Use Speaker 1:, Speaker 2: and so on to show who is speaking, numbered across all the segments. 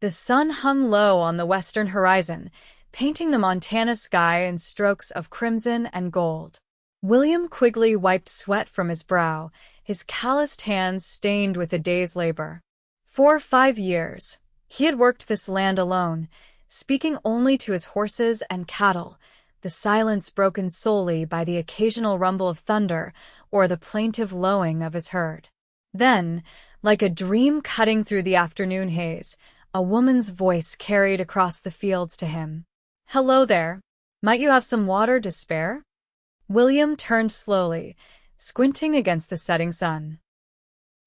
Speaker 1: The sun hung low on the western horizon, painting the Montana sky in strokes of crimson and gold. William Quigley wiped sweat from his brow, his calloused hands stained with the day's labor. For 5 years, he had worked this land alone, speaking only to his horses and cattle, the silence broken solely by the occasional rumble of thunder or the plaintive lowing of his herd. Then, like a dream cutting through the afternoon haze, a woman's voice carried across the fields to him. "Hello there. Might you have some water to spare?" William turned slowly, squinting against the setting sun.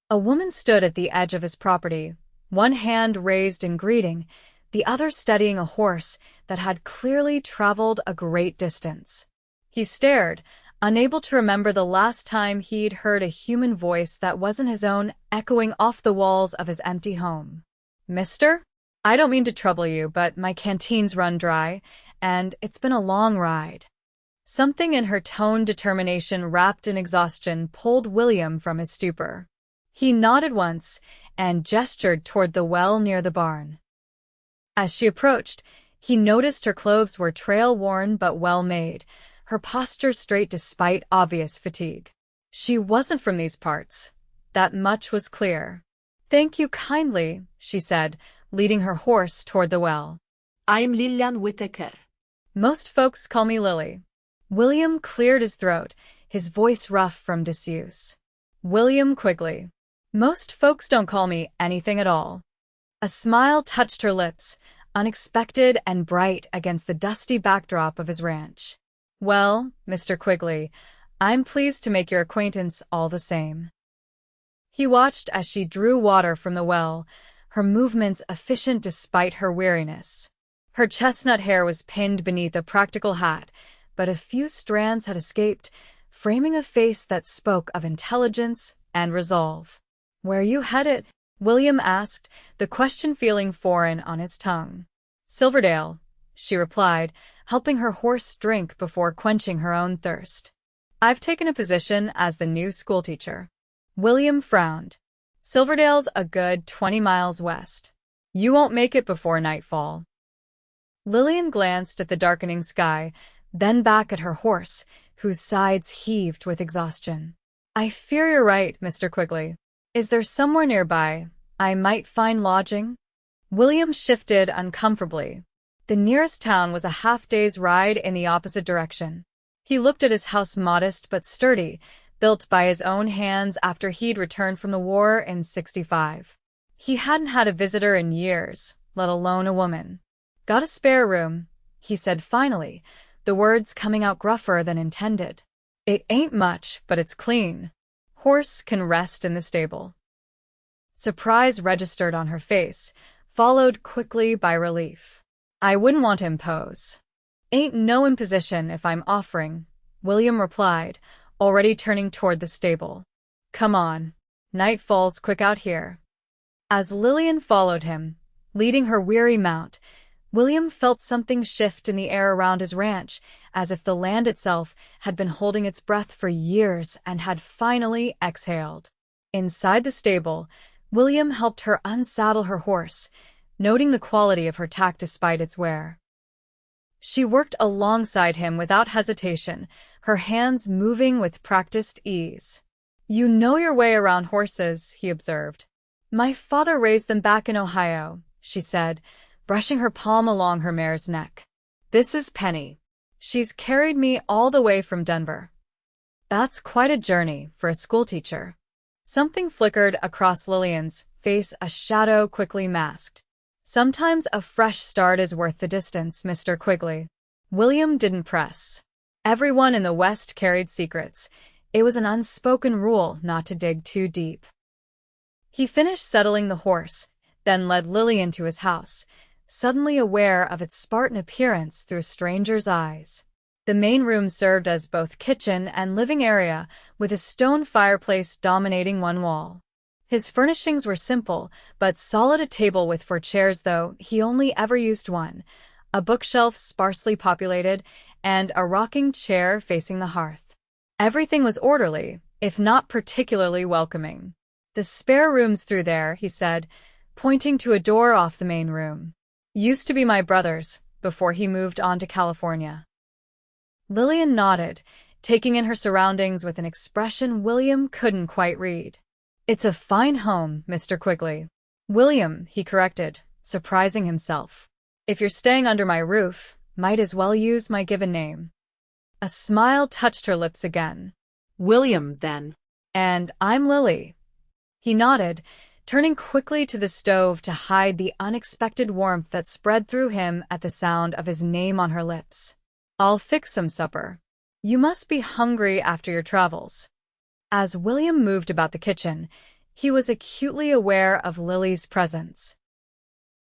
Speaker 1: A woman stood at the edge of his property, one hand raised in greeting, the other steadying a horse that had clearly traveled a great distance. He stared, unable to remember the last time he'd heard a human voice that wasn't his own echoing off the walls of his empty home. "Mister? I don't mean to trouble you, but my canteen's run dry, and it's been a long ride." Something in her toned determination wrapped in exhaustion pulled William from his stupor. He nodded once and gestured toward the well near the barn. As she approached, he noticed her clothes were trail-worn but well-made, her posture straight despite obvious fatigue. She wasn't from these parts. That much was clear. "Thank you kindly," she said, leading her horse toward the well.
Speaker 2: "I'm Lily Whitaker."
Speaker 1: "Most folks call me Lily." William cleared his throat, his voice rough from disuse. "William Quigley. Most folks don't call me anything at all." A smile touched her lips, unexpected and bright against the dusty backdrop of his ranch. "Well, Mr. Quigley, I'm pleased to make your acquaintance all the same." He watched as she drew water from the well, her movements efficient despite her weariness. Her chestnut hair was pinned beneath a practical hat, but a few strands had escaped, framing a face that spoke of intelligence and resolve. "Where you headed?" William asked, the question feeling foreign on his tongue. "Silverdale," she replied, helping her horse drink before quenching her own thirst. "I've taken a position as the new schoolteacher." William frowned. "Silverdale's a good 20 miles west. You won't make it before nightfall." Lillian glanced at the darkening sky, then back at her horse, whose sides heaved with exhaustion. "I fear you're right, Mr. Quigley. Is there somewhere nearby I might find lodging?" William shifted uncomfortably. The nearest town was a half-day's ride in the opposite direction. He looked at his house, modest but sturdy, built by his own hands after he'd returned from the war in '65. He hadn't had a visitor in years, let alone a woman. "Got a spare room," he said finally, the words coming out gruffer than intended. "It ain't much, but it's clean. Horse can rest in the stable." Surprise registered on her face, followed quickly by relief. "I wouldn't want to impose." "Ain't no imposition if I'm offering," William replied, already turning toward the stable. "Come on. Night falls quick out here." As Lillian followed him, leading her weary mount, William felt something shift in the air around his ranch, as if the land itself had been holding its breath for years and had finally exhaled. Inside the stable, William helped her unsaddle her horse, noting the quality of her tack despite its wear. She worked alongside him without hesitation, her hands moving with practiced ease. "You know your way around horses," he observed. "My father raised them back in Ohio," she said, brushing her palm along her mare's neck. "This is Penny. She's carried me all the way from Denver." "That's quite a journey for a schoolteacher." Something flickered across Lillian's face, a shadow quickly masked. "Sometimes a fresh start is worth the distance, Mr. Quigley." William didn't press. Everyone in the West carried secrets. It was an unspoken rule not to dig too deep. He finished settling the horse, then led Lillian to his house, suddenly aware of its Spartan appearance through a stranger's eyes. The main room served as both kitchen and living area, with a stone fireplace dominating one wall. His furnishings were simple, but solid, a table with 4 chairs, though he only ever used one, a bookshelf sparsely populated, and a rocking chair facing the hearth. Everything was orderly, if not particularly welcoming. "The spare room's through there," he said, pointing to a door off the main room. Used to be my brother's, before he moved on to California. Lillian nodded, taking in her surroundings with an expression William couldn't quite read. It's a fine home, Mr. Quigley. William, he corrected, surprising himself. If you're staying under my roof, might as well use my given name. A smile touched her lips again.
Speaker 2: William, then.
Speaker 1: And I'm Lily. He nodded, turning quickly to the stove to hide the unexpected warmth that spread through him at the sound of his name on her lips. I'll fix some supper. You must be hungry after your travels. As William moved about the kitchen, he was acutely aware of Lily's presence.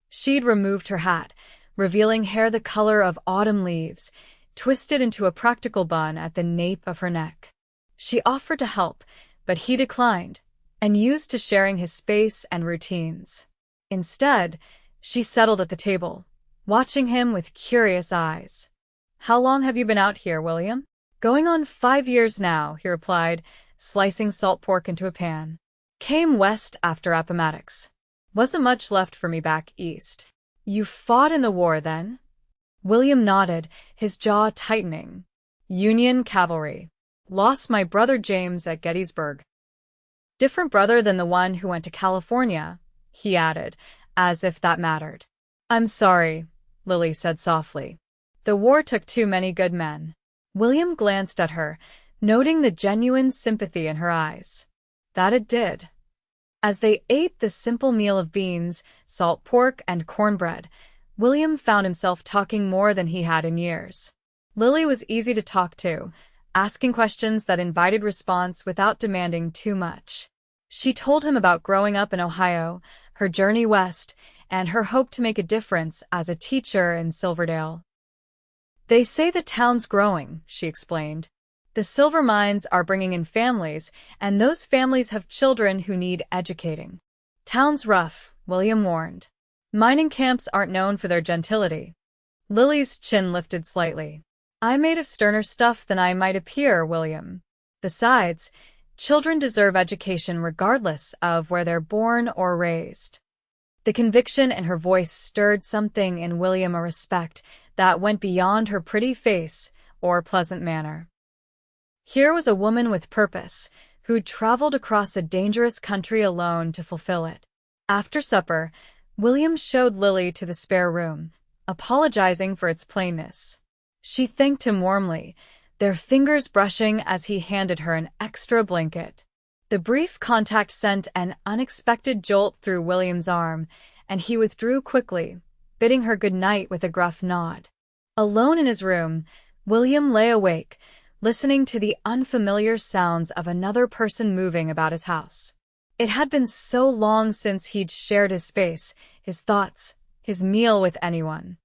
Speaker 1: She'd removed her hat, revealing hair the color of autumn leaves, twisted into a practical bun at the nape of her neck. She offered to help, but he declined, and used to sharing his space and routines. Instead, she settled at the table, watching him with curious eyes. How long have you been out here, William? Going on 5 years now, he replied, slicing salt pork into a pan. Came west after Appomattox. Wasn't much left for me back east. You fought in the war, then? William nodded, his jaw tightening. Union cavalry. Lost my brother James at Gettysburg. Different brother than the one who went to California, he added, as if that mattered. I'm sorry, Lily said softly. The war took too many good men. William glanced at her, noting the genuine sympathy in her eyes. That it did. As they ate the simple meal of beans, salt pork, and cornbread, William found himself talking more than he had in years. Lily was easy to talk to, asking questions that invited response without demanding too much. She told him about growing up in Ohio, her journey west, and her hope to make a difference as a teacher in Silverdale. They say the town's growing, she explained. The silver mines are bringing in families, and those families have children who need educating. Town's rough, William warned. Mining camps aren't known for their gentility. Lily's chin lifted slightly. I'm made of sterner stuff than I might appear, William. Besides, children deserve education regardless of where they're born or raised. The conviction in her voice stirred something in William, a respect that went beyond her pretty face or pleasant manner. Here was a woman with purpose, who'd traveled across a dangerous country alone to fulfill it. After supper, William showed Lily to the spare room, apologizing for its plainness. She thanked him warmly, their fingers brushing as he handed her an extra blanket. The brief contact sent an unexpected jolt through William's arm, and he withdrew quickly, bidding her good night with a gruff nod. Alone in his room, William lay awake, listening to the unfamiliar sounds of another person moving about his house. It had been so long since he'd shared his space, his thoughts, his meal with anyone.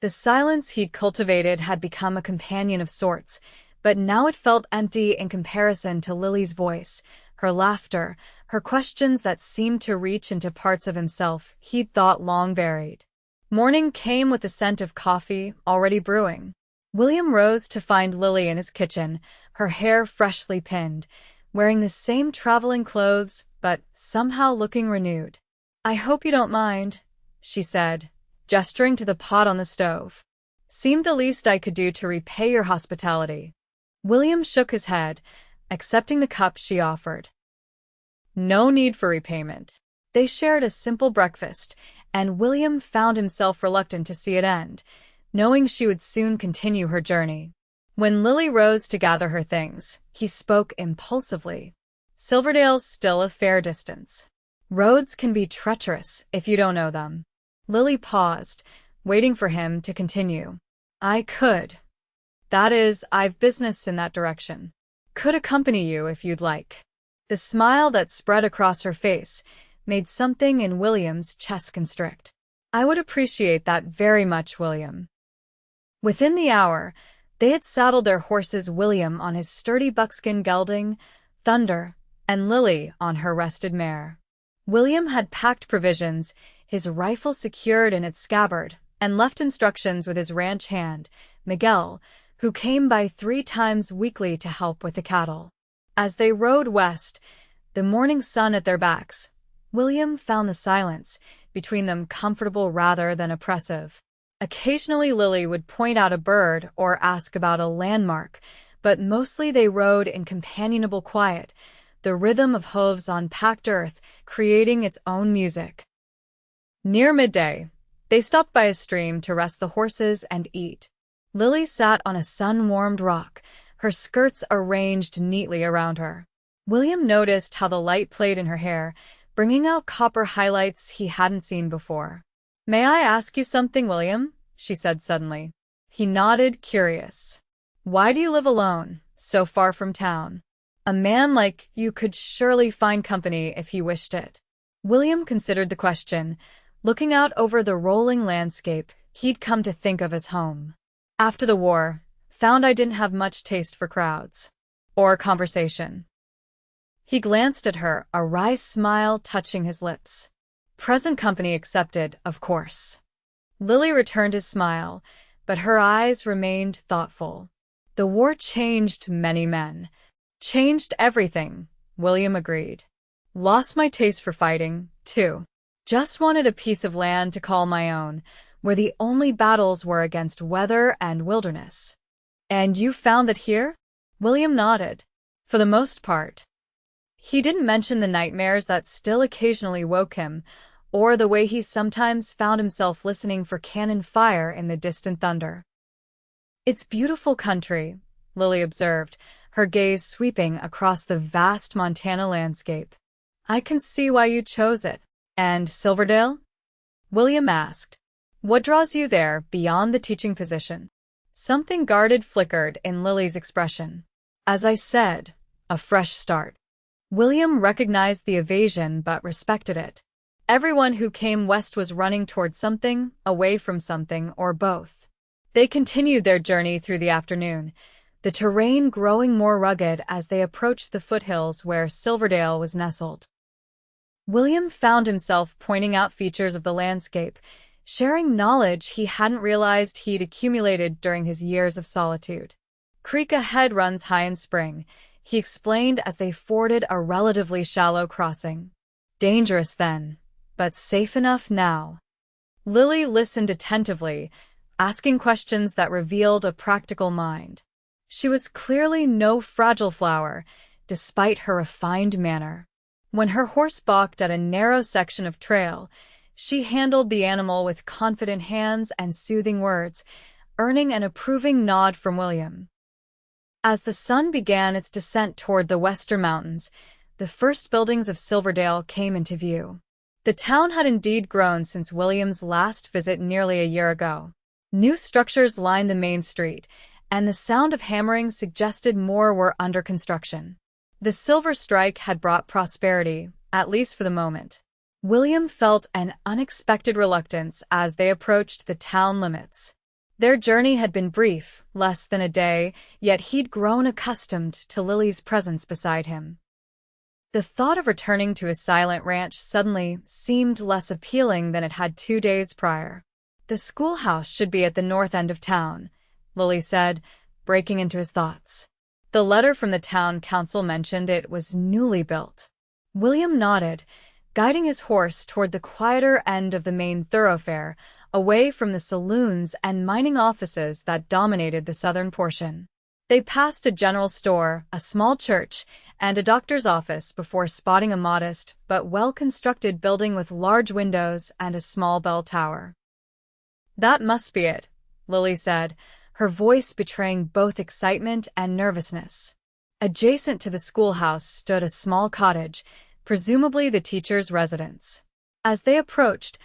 Speaker 1: The silence he'd cultivated had become a companion of sorts, but now it felt empty in comparison to Lily's voice, her laughter, her questions that seemed to reach into parts of himself he'd thought long buried. Morning came with the scent of coffee already brewing. William rose to find Lily in his kitchen, her hair freshly pinned, wearing the same traveling clothes, but somehow looking renewed. I hope you don't mind, she said, gesturing to the pot on the stove. Seemed the least I could do to repay your hospitality. William shook his head, accepting the cup she offered. No need for repayment. They shared a simple breakfast, and William found himself reluctant to see it end, knowing she would soon continue her journey. When Lily rose to gather her things, he spoke impulsively. Silverdale's still a fair distance. Roads can be treacherous if you don't know them. Lily paused, waiting for him to continue. I could. That is, I've business in that direction. Could accompany you if you'd like. The smile that spread across her face made something in William's chest constrict. I would appreciate that very much, William. Within the hour, they had saddled their horses, William on his sturdy buckskin gelding, Thunder, and Lily on her rested mare. William had packed provisions, his rifle secured in its scabbard, and left instructions with his ranch hand, Miguel, who came by 3 times weekly to help with the cattle. As they rode west, the morning sun at their backs, William found the silence between them comfortable rather than oppressive. Occasionally Lily would point out a bird or ask about a landmark, but mostly they rode in companionable quiet, the rhythm of hooves on packed earth creating its own music. Near midday, they stopped by a stream to rest the horses and eat. Lily sat on a sun-warmed rock, her skirts arranged neatly around her. William noticed how the light played in her hair, bringing out copper highlights he hadn't seen before. "May I ask you something, William?" she said suddenly. He nodded, curious. "Why do you live alone, so far from town? A man like you could surely find company if he wished it." William considered the question, looking out over the rolling landscape he'd come to think of as home. "After the war, found I didn't have much taste for crowds. Or conversation." He glanced at her, a wry smile touching his lips. "Present company accepted, of course." Lily returned his smile, but her eyes remained thoughtful. "The war changed many men. Changed everything," William agreed. "Lost my taste for fighting, too. Just wanted a piece of land to call my own, where the only battles were against weather and wilderness." "And you found that here?" William nodded. "For the most part." He didn't mention the nightmares that still occasionally woke him, or the way he sometimes found himself listening for cannon fire in the distant thunder. "It's beautiful country," Lily observed, her gaze sweeping across the vast Montana landscape. "I can see why you chose it." "And Silverdale?" William asked. "What draws you there beyond the teaching position?" Something guarded flickered in Lily's expression. "As I said, a fresh start." William recognized the evasion but respected it. Everyone who came west was running toward something, away from something, or both. They continued their journey through the afternoon, the terrain growing more rugged as they approached the foothills where Silverdale was nestled. William found himself pointing out features of the landscape, sharing knowledge he hadn't realized he'd accumulated during his years of solitude. "Creek ahead runs high in spring," he explained as they forded a relatively shallow crossing. "Dangerous then, but safe enough now." Lily listened attentively, asking questions that revealed a practical mind. She was clearly no fragile flower, despite her refined manner. When her horse balked at a narrow section of trail, she handled the animal with confident hands and soothing words, earning an approving nod from William. As the sun began its descent toward the western mountains, the first buildings of Silverdale came into view. The town had indeed grown since William's last visit nearly a year ago. New structures lined the main street, and the sound of hammering suggested more were under construction. The silver strike had brought prosperity, at least for the moment. William felt an unexpected reluctance as they approached the town limits. Their journey had been brief, less than a day, yet he'd grown accustomed to Lily's presence beside him. The thought of returning to his silent ranch suddenly seemed less appealing than it had 2 days prior. "The schoolhouse should be at the north end of town," Lily said, breaking into his thoughts. The letter from the town council mentioned it was newly built. William nodded, guiding his horse toward the quieter end of the main thoroughfare, away from the saloons and mining offices that dominated the southern portion. They passed a general store, a small church, and a doctor's office before spotting a modest but well-constructed building with large windows and a small bell tower. "That must be it," Lily said, her voice betraying both excitement and nervousness. Adjacent to the schoolhouse stood a small cottage, presumably the teacher's residence. As they approached,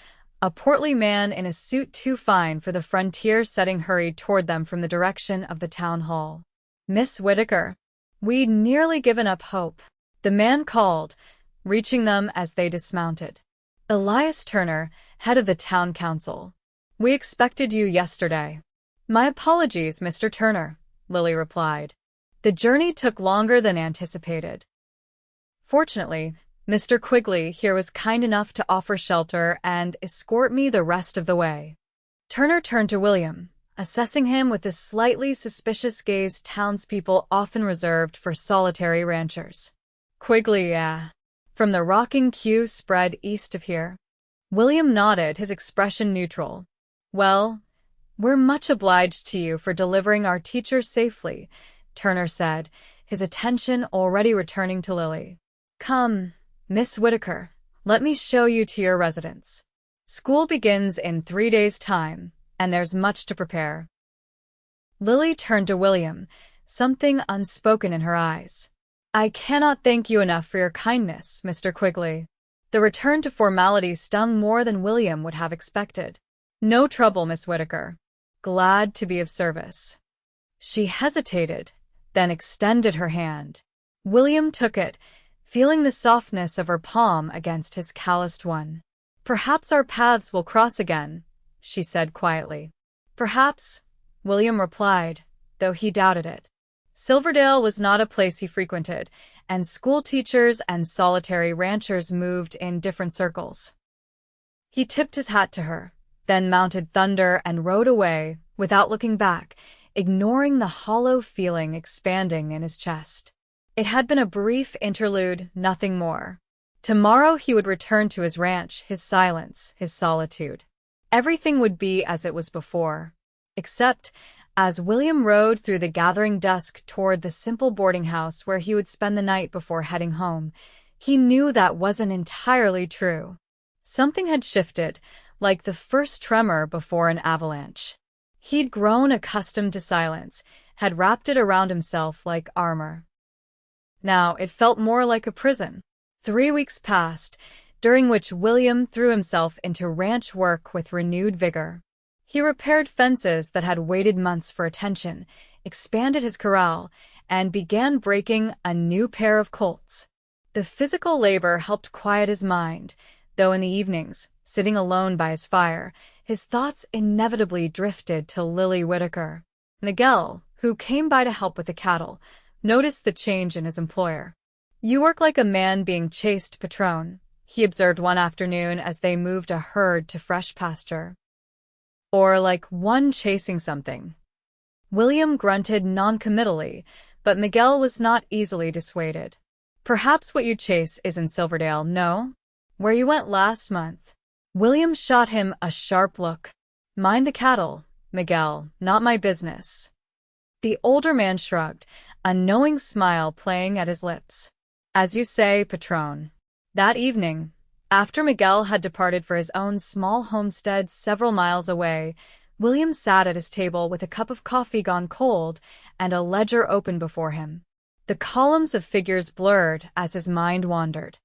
Speaker 1: a portly man in a suit too fine for the frontier setting hurried toward them from the direction of the town hall. "Miss Whitaker." "We'd nearly given up hope," the man called, reaching them as they dismounted. "Elias Turner, head of the town council. We expected you yesterday." "My apologies, Mr. Turner," Lily replied. "The journey took longer than anticipated. Fortunately, Mr. Quigley here was kind enough to offer shelter and escort me the rest of the way." Turner turned to William, assessing him with the slightly suspicious gaze townspeople often reserved for solitary ranchers. "Quigley, yeah. from the rocking queue spread east of here. William nodded, his expression neutral. Well, we're much obliged to you for delivering our teacher safely, Turner said, his attention already returning to Lily. Come, Miss Whitaker, let me show you to your residence. School begins in 3 days' time, and there's much to prepare. Lily turned to William, something unspoken in her eyes. I cannot thank you enough for your kindness, Mr. Quigley. The return to formality stung more than William would have expected. No trouble, Miss Whitaker. Glad to be of service. She hesitated, then extended her hand. William took it, feeling the softness of her palm against his calloused one. Perhaps our paths will cross again, she said quietly. Perhaps, William replied, though he doubted it. Silverdale was not a place he frequented, and school teachers and solitary ranchers moved in different circles. He tipped his hat to her, then mounted Thunder and rode away, without looking back, ignoring the hollow feeling expanding in his chest. It had been a brief interlude, nothing more. Tomorrow he would return to his ranch, his silence, his solitude. Everything would be as it was before. Except, as William rode through the gathering dusk toward the simple boarding house where he would spend the night before heading home, he knew that wasn't entirely true. Something had shifted, like the first tremor before an avalanche. He'd grown accustomed to silence, had wrapped it around himself like armor. Now it felt more like a prison. 3 weeks passed, during which William threw himself into ranch work with renewed vigor. He repaired fences that had waited months for attention, expanded his corral, and began breaking a new pair of colts. The physical labor helped quiet his mind, though in the evenings, sitting alone by his fire, his thoughts inevitably drifted to Lily Whitaker. Miguel, who came by to help with the cattle, noticed the change in his employer. You work like a man being chased, Patron, he observed one afternoon as they moved a herd to fresh pasture. Or like one chasing something. William grunted noncommittally, but Miguel was not easily dissuaded. Perhaps what you chase is in Silverdale, no? Where you went last month. William shot him a sharp look. Mind the cattle, Miguel, not my business. The older man shrugged, a knowing smile playing at his lips. As you say, Patron. That evening, after Miguel had departed for his own small homestead several miles away, William sat at his table with a cup of coffee gone cold and a ledger open before him. The columns of figures blurred as his mind wandered.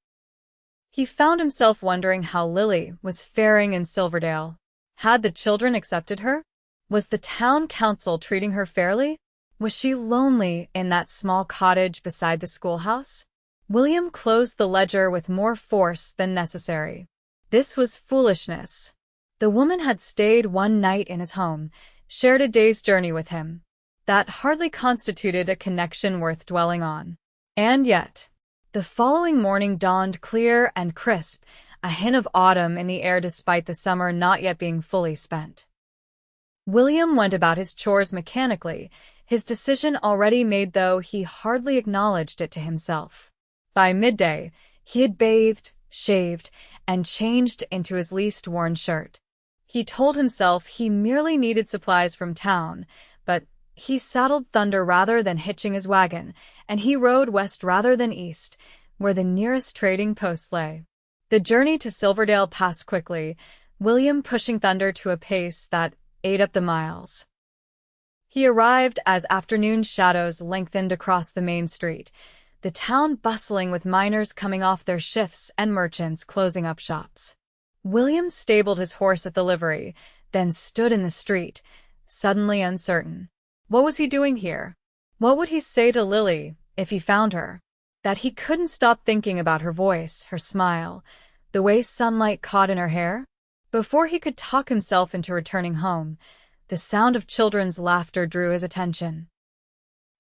Speaker 1: He found himself wondering how Lily was faring in Silverdale. Had the children accepted her? Was the town council treating her fairly? Was she lonely in that small cottage beside the schoolhouse? William closed the ledger with more force than necessary. This was foolishness. The woman had stayed one night in his home, shared a day's journey with him. That hardly constituted a connection worth dwelling on. And yet, the following morning dawned clear and crisp, a hint of autumn in the air despite the summer not yet being fully spent. William went about his chores mechanically, his decision already made though he hardly acknowledged it to himself. By midday, he had bathed, shaved, and changed into his least worn shirt. He told himself he merely needed supplies from town, but he saddled Thunder rather than hitching his wagon, and he rode west rather than east, where the nearest trading post lay. The journey to Silverdale passed quickly, William pushing Thunder to a pace that ate up the miles. He arrived as afternoon shadows lengthened across the main street, the town bustling with miners coming off their shifts and merchants closing up shops. William stabled his horse at the livery, then stood in the street, suddenly uncertain. What was he doing here? What would he say to Lily if he found her? That he couldn't stop thinking about her voice, her smile, the way sunlight caught in her hair? Before he could talk himself into returning home, the sound of children's laughter drew his attention.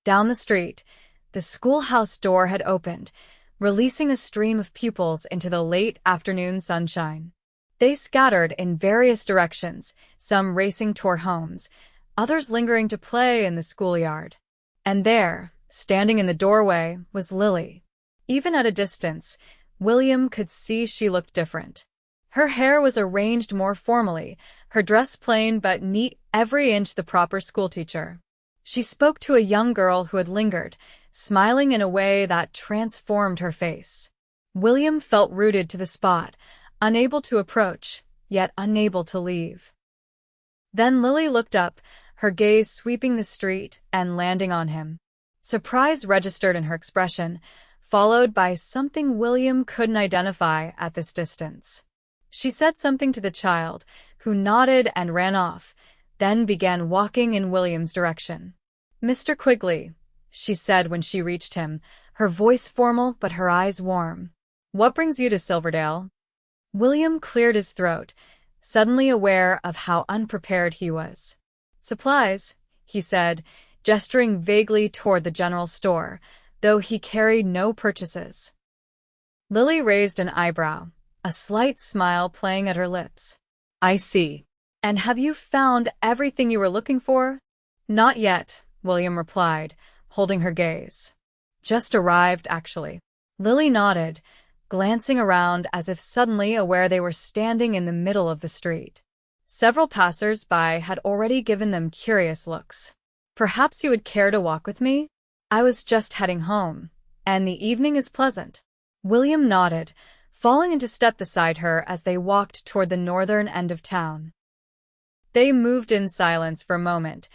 Speaker 1: Down the street, the schoolhouse door had opened, releasing a stream of pupils into the late afternoon sunshine. They scattered in various directions, some racing toward homes, others lingering to play in the schoolyard. And there, standing in the doorway, was Lily. Even at a distance, William could see she looked different. Her hair was arranged more formally, her dress plain but neat, every inch the proper schoolteacher. She spoke to a young girl who had lingered, smiling in a way that transformed her face. William felt rooted to the spot, unable to approach, yet unable to leave. Then Lily looked up, her gaze sweeping the street and landing on him. Surprise registered in her expression, followed by something William couldn't identify at this distance. She said something to the child, who nodded and ran off, then began walking in William's direction. "Mr. Quigley," she said when she reached him, her voice formal but her eyes warm. "What brings you to Silverdale?" William cleared his throat, suddenly aware of how unprepared he was. "Supplies," he said, gesturing vaguely toward the general store, though he carried no purchases. Lily raised an eyebrow, a slight smile playing at her lips. "I see. And have you found everything you were looking for?" "Not yet," William replied, holding her gaze. "Just arrived, actually." Lily nodded, glancing around as if suddenly aware they were standing in the middle of the street. Several passers-by had already given them curious looks. "Perhaps you would care to walk with me? I was just heading home, and the evening is pleasant." William nodded, falling into step beside her as they walked toward the northern end of town. They moved in silence for a moment,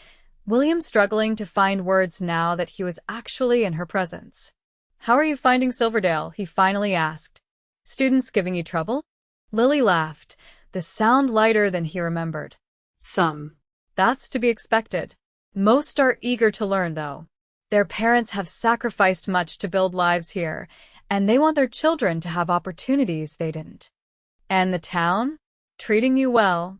Speaker 1: William struggling to find words now that he was actually in her presence. "How are you finding Silverdale?" he finally asked. "Students giving you trouble?" Lily laughed, the sound lighter than he remembered.
Speaker 2: "Some."
Speaker 1: "That's to be expected. Most are eager to learn, though. Their parents have sacrificed much to build lives here, and they want their children to have opportunities they didn't." "And the town? Treating you well?"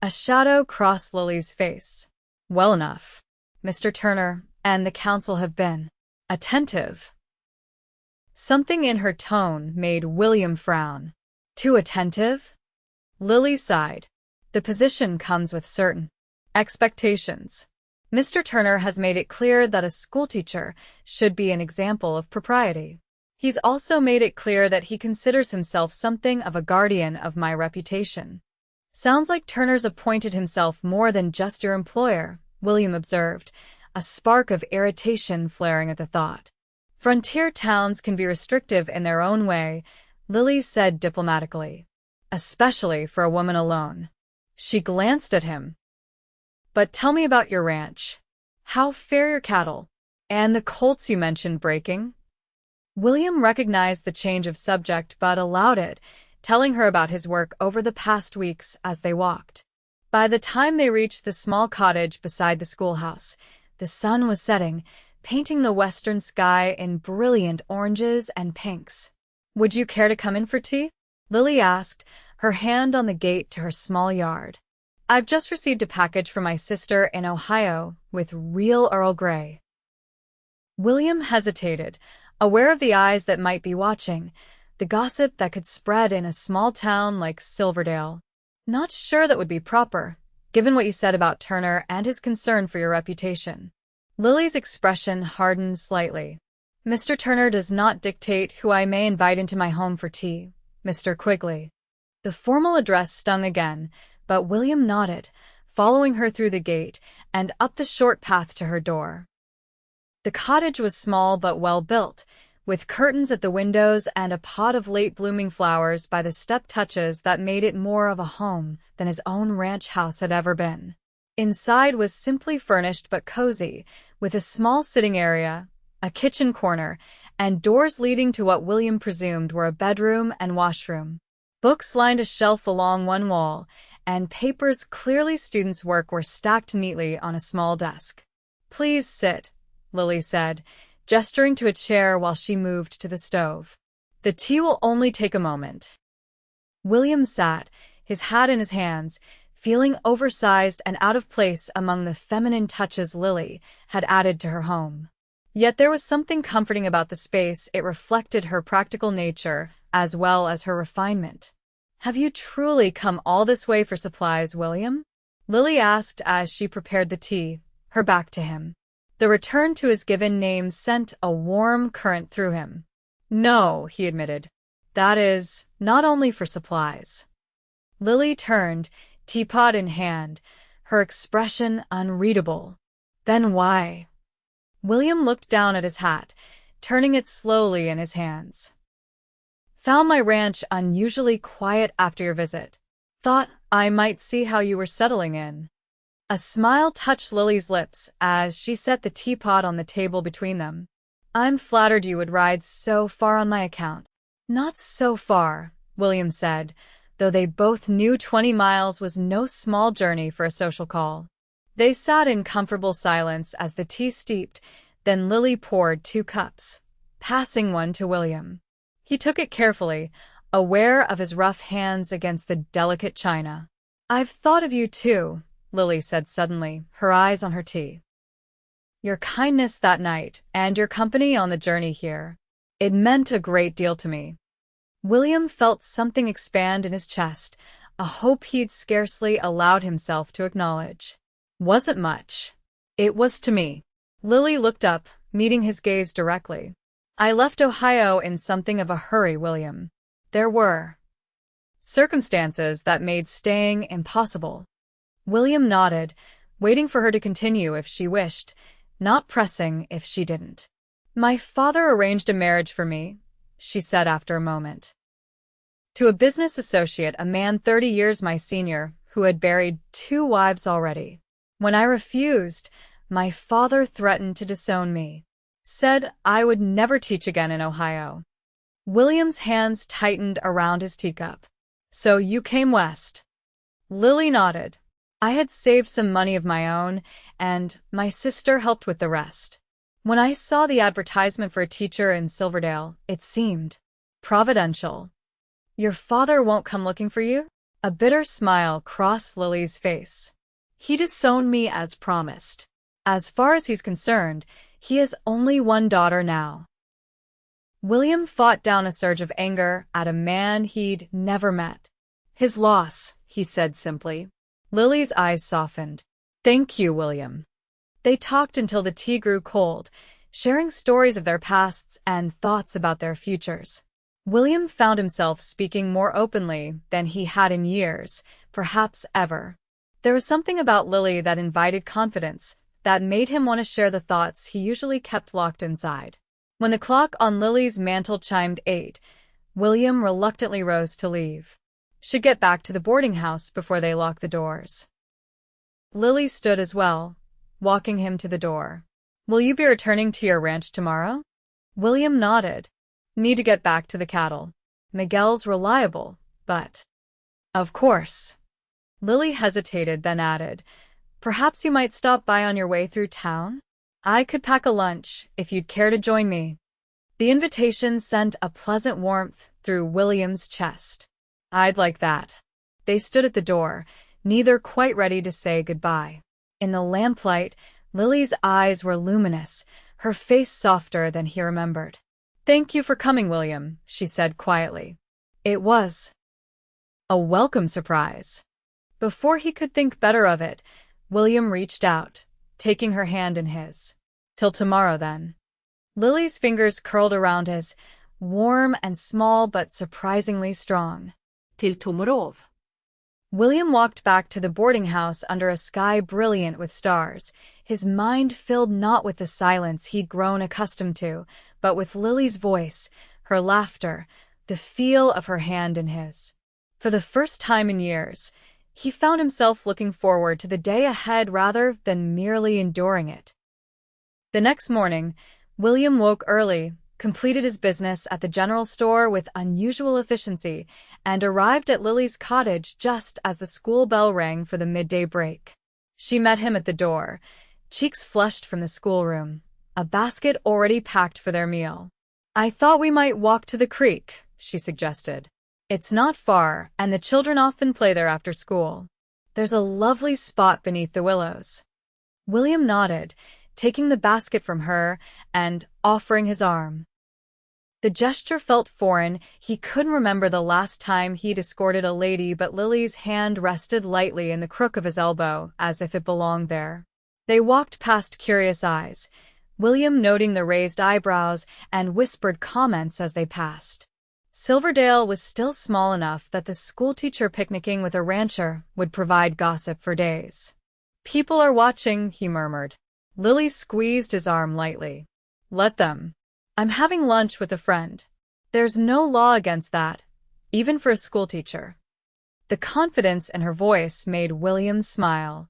Speaker 1: A shadow crossed Lily's face. "Well enough. Mr. Turner and the council have been attentive." Something in her tone made William frown. "Too attentive?" Lily sighed. "The position comes with certain expectations. Mr. Turner has made it clear that a schoolteacher should be an example of propriety. He's also made it clear that he considers himself something of a guardian of my reputation." "Sounds like Turner's appointed himself more than just your employer," William observed, a spark of irritation flaring at the thought. "Frontier towns can be restrictive in their own way," Lily said diplomatically. "Especially for a woman alone." She glanced at him. "But tell me about your ranch. How fare your cattle? And the colts you mentioned breaking?" William recognized the change of subject but allowed it, telling her about his work over the past weeks as they walked. By the time they reached the small cottage beside the schoolhouse, the sun was setting, painting the western sky in brilliant oranges and pinks. "Would you care to come in for tea?" Lily asked, her hand on the gate to her small yard. "I've just received a package from my sister in Ohio with real Earl Grey." William hesitated, aware of the eyes that might be watching, the gossip that could spread in a small town like Silverdale. "Not sure that would be proper, given what you said about Turner and his concern for your reputation." Lily's expression hardened slightly. "Mr. Turner does not dictate who I may invite into my home for tea, Mr. Quigley." The formal address stung again, but William nodded, following her through the gate and up the short path to her door. The cottage was small but well built, with curtains at the windows and a pot of late-blooming flowers by the step touches that made it more of a home than his own ranch house had ever been. Inside was simply furnished but cozy, with a small sitting area, a kitchen corner, and doors leading to what William presumed were a bedroom and washroom. Books lined a shelf along one wall, and papers clearly students' work were stacked neatly on a small desk. "Please sit," Lily said, gesturing to a chair while she moved to the stove. "The tea will only take a moment." William sat, his hat in his hands, feeling oversized and out of place among the feminine touches Lily had added to her home. Yet there was something comforting about the space. It reflected her practical nature as well as her refinement. "Have you truly come all this way for supplies, William?" Lily asked as she prepared the tea, her back to him. The return to his given name sent a warm current through him. "No," he admitted. That is, not only for supplies. Lily turned, teapot in hand, her expression unreadable. Then why? William looked down at his hat, turning it slowly in his hands. Found my ranch unusually quiet after your visit. Thought I might see how you were settling in. A smile touched Lily's lips as she set the teapot on the table between them. I'm flattered you would ride so far on my account. Not so far, William said, though they both knew 20 miles was no small journey for a social call. They sat in comfortable silence as the tea steeped, then Lily poured 2 cups, passing one to William. He took it carefully, aware of his rough hands against the delicate china. I've thought of you too, Lily said suddenly, her eyes on her tea. Your kindness that night, and your company on the journey here. It meant a great deal to me. William felt something expand in his chest, a hope he'd scarcely allowed himself to acknowledge. Wasn't much. It was to me. Lily looked up, meeting his gaze directly. I left Ohio in something of a hurry, William. There were circumstances that made staying impossible. William nodded, waiting for her to continue if she wished, not pressing if she didn't. My father arranged a marriage for me, she said after a moment. To a business associate, a man 30 years my senior, who had buried 2 wives already. When I refused, my father threatened to disown me. Said I would never teach again in Ohio. William's hands tightened around his teacup. So you came west. Lily nodded. I had saved some money of my own, and my sister helped with the rest. When I saw the advertisement for a teacher in Silverdale, it seemed providential. Your father won't come looking for you? A bitter smile crossed Lily's face. He disowned me as promised. As far as he's concerned, he has only one daughter now. William fought down a surge of anger at a man he'd never met. His loss, he said simply. Lily's eyes softened. Thank you, William. They talked until the tea grew cold, sharing stories of their pasts and thoughts about their futures. William found himself speaking more openly than he had in years, perhaps ever. There was something about Lily that invited confidence, that made him want to share the thoughts he usually kept locked inside. When the clock on Lily's mantel chimed 8, William reluctantly rose to leave. Should get back to the boarding house before they lock the doors. Lily stood as well, walking him to the door. Will you be returning to your ranch tomorrow? William nodded. Need to get back to the cattle. Miguel's reliable, but... Of course. Lily hesitated, then added, perhaps you might stop by on your way through town? I could pack a lunch, if you'd care to join me. The invitation sent a pleasant warmth through William's chest. I'd like that. They stood at the door, neither quite ready to say goodbye. In the lamplight, Lily's eyes were luminous, her face softer than he remembered. Thank you for coming, William, she said quietly. It was a welcome surprise. Before he could think better of it, William reached out, taking her hand in his. Till tomorrow, then. Lily's fingers curled around his, warm and small but surprisingly strong.
Speaker 2: Till tomorrow.
Speaker 1: William walked back to the boarding house under a sky brilliant with stars, his mind filled not with the silence he'd grown accustomed to, but with Lily's voice, her laughter, the feel of her hand in his. For the first time in years, he found himself looking forward to the day ahead rather than merely enduring it. The next morning, William woke early, completed his business at the general store with unusual efficiency, and arrived at Lily's cottage just as the school bell rang for the midday break. She met him at the door, cheeks flushed from the schoolroom, a basket already packed for their meal. I thought we might walk to the creek, she suggested. It's not far, and the children often play there after school. There's a lovely spot beneath the willows. William nodded, taking the basket from her and offering his arm. The gesture felt foreign. He couldn't remember the last time he'd escorted a lady, but Lily's hand rested lightly in the crook of his elbow, as if it belonged there. They walked past curious eyes, William noting the raised eyebrows and whispered comments as they passed. Silverdale was still small enough that the schoolteacher picnicking with a rancher would provide gossip for days. "People are watching," he murmured. Lily squeezed his arm lightly. "Let them. I'm having lunch with a friend. There's no law against that, even for a schoolteacher." The confidence in her voice made William smile.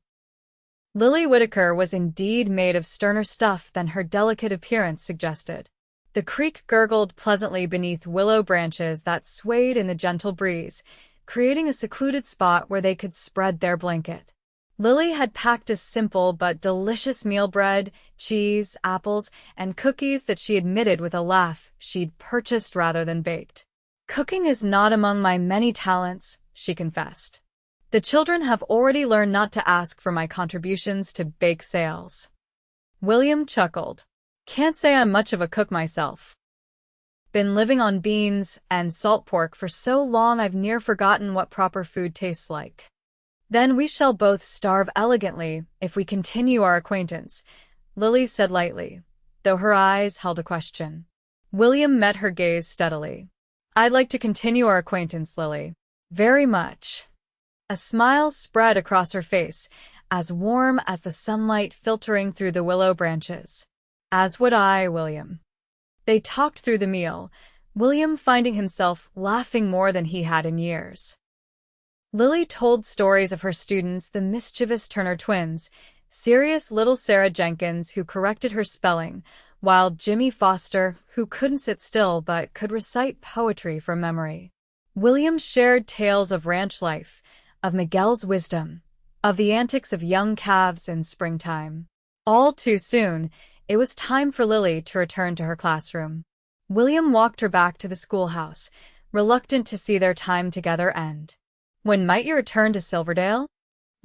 Speaker 1: Lily Whitaker was indeed made of sterner stuff than her delicate appearance suggested. The creek gurgled pleasantly beneath willow branches that swayed in the gentle breeze, creating a secluded spot where they could spread their blanket. Lily had packed a simple but delicious meal: bread, cheese, apples, and cookies that she admitted with a laugh she'd purchased rather than baked. "Cooking is not among my many talents," she confessed. "The children have already learned not to ask for my contributions to bake sales." William chuckled. "Can't say I'm much of a cook myself. Been living on beans and salt pork for so long I've near forgotten what proper food tastes like." "Then we shall both starve elegantly if we continue our acquaintance," Lily said lightly, though her eyes held a question. William met her gaze steadily. "I'd like to continue our acquaintance, Lily. Very much." A smile spread across her face, as warm as the sunlight filtering through the willow branches. "As would I, William." They talked through the meal, William finding himself laughing more than he had in years. Lily told stories of her students, the mischievous Turner twins, serious little Sarah Jenkins, who corrected her spelling, while Jimmy Foster, who couldn't sit still but could recite poetry from memory. William shared tales of ranch life, of Miguel's wisdom, of the antics of young calves in springtime. All too soon, it was time for Lily to return to her classroom. William walked her back to the schoolhouse, reluctant to see their time together end. "When might you return to Silverdale?"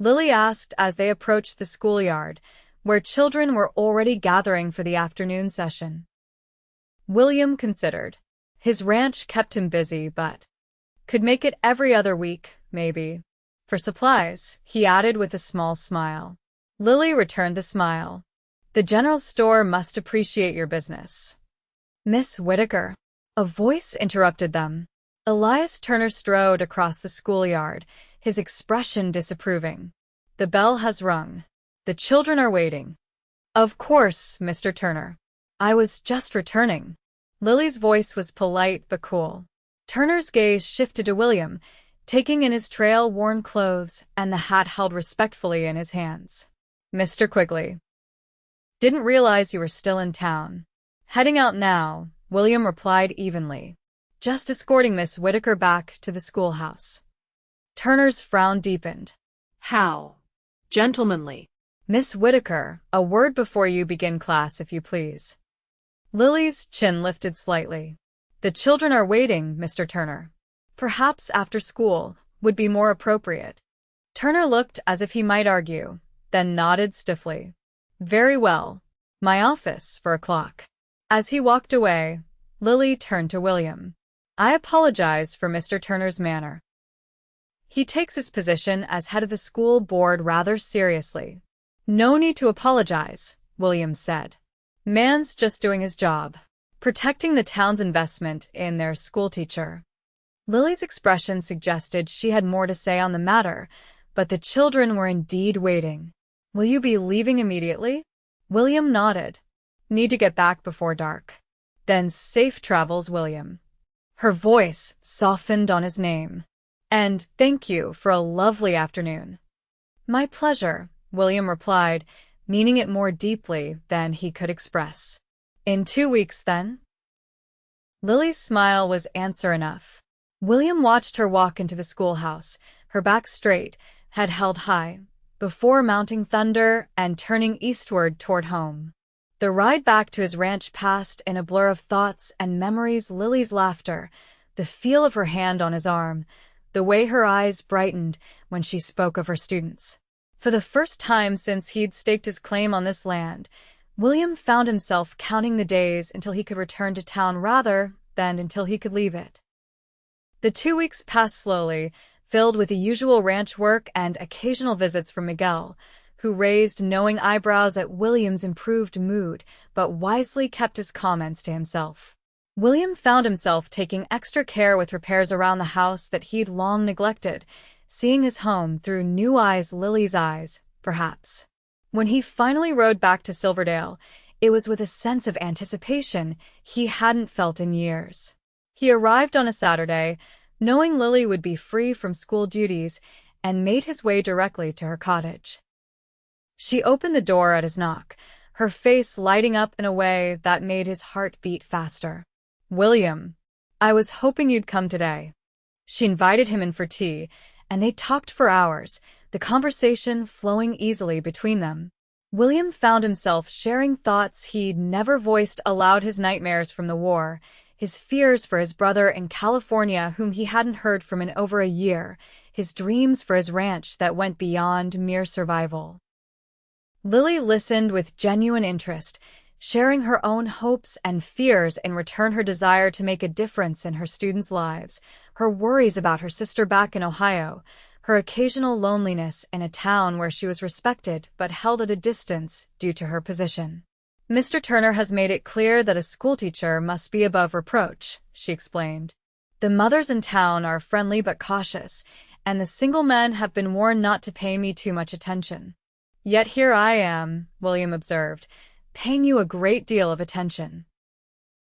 Speaker 1: Lily asked as they approached the schoolyard, where children were already gathering for the afternoon session. William considered. His ranch kept him busy, but could make it every other week, maybe. "For supplies," he added with a small smile. Lily returned the smile. "The general store must appreciate your business." "Miss Whitaker." A voice interrupted them. Elias Turner strode across the schoolyard, his expression disapproving. "The bell has rung. The children are waiting." "Of course, Mr. Turner. I was just returning." Lily's voice was polite but cool. Turner's gaze shifted to William, taking in his trail-worn clothes and the hat held respectfully in his hands. "Mr. Quigley. Didn't realize you were still in town." "Heading out now," William replied evenly. "Just escorting Miss Whitaker back to the schoolhouse." Turner's frown deepened.
Speaker 2: How gentlemanly.
Speaker 1: "Miss Whitaker, a word before you begin class, if you please." Lily's chin lifted slightly. "The children are waiting, Mr. Turner. Perhaps after school would be more appropriate." Turner looked as if he might argue, then nodded stiffly. "Very well. My office for a clock." As he walked away, Lily turned to William. "I apologize for Mr. Turner's manner. He takes his position as head of the school board rather seriously." "No need to apologize," William said. "Man's just doing his job, protecting the town's investment in their schoolteacher." Lily's expression suggested she had more to say on the matter, but the children were indeed waiting. "Will you be leaving immediately?" William nodded. "Need to get back before dark." "Then safe travels, William." Her voice softened on his name. "And thank you for a lovely afternoon." "My pleasure," William replied, meaning it more deeply than he could express. "In 2 weeks, then?" Lily's smile was answer enough. William watched her walk into the schoolhouse, her back straight, head held high, before mounting thunder and turning eastward toward home. The ride back to his ranch passed in a blur of thoughts and memories: Lily's laughter, the feel of her hand on his arm, the way her eyes brightened when she spoke of her students. For the first time since he'd staked his claim on this land, William found himself counting the days until he could return to town rather than until he could leave it. The 2 weeks passed slowly, filled with the usual ranch work and occasional visits from Miguel, who raised knowing eyebrows at William's improved mood but wisely kept his comments to himself. William found himself taking extra care with repairs around the house that he'd long neglected, seeing his home through new eyes, Lily's eyes, perhaps. When he finally rode back to Silverdale, it was with a sense of anticipation he hadn't felt in years. He arrived on a Saturday, knowing Lily would be free from school duties, and made his way directly to her cottage. She opened the door at his knock, her face lighting up in a way that made his heart beat faster. "William, I was hoping you'd come today." She invited him in for tea, and they talked for hours, the conversation flowing easily between them. William found himself sharing thoughts he'd never voiced aloud, his nightmares from the war, his fears for his brother in California whom he hadn't heard from in over a year, his dreams for his ranch that went beyond mere survival. Lily listened with genuine interest, sharing her own hopes and fears, in return her desire to make a difference in her students' lives, her worries about her sister back in Ohio, her occasional loneliness in a town where she was respected but held at a distance due to her position. "Mr. Turner has made it clear that a schoolteacher must be above reproach," she explained. "The mothers in town are friendly but cautious, and the single men have been warned not to pay me too much attention." "Yet here I am," William observed, "paying you a great deal of attention."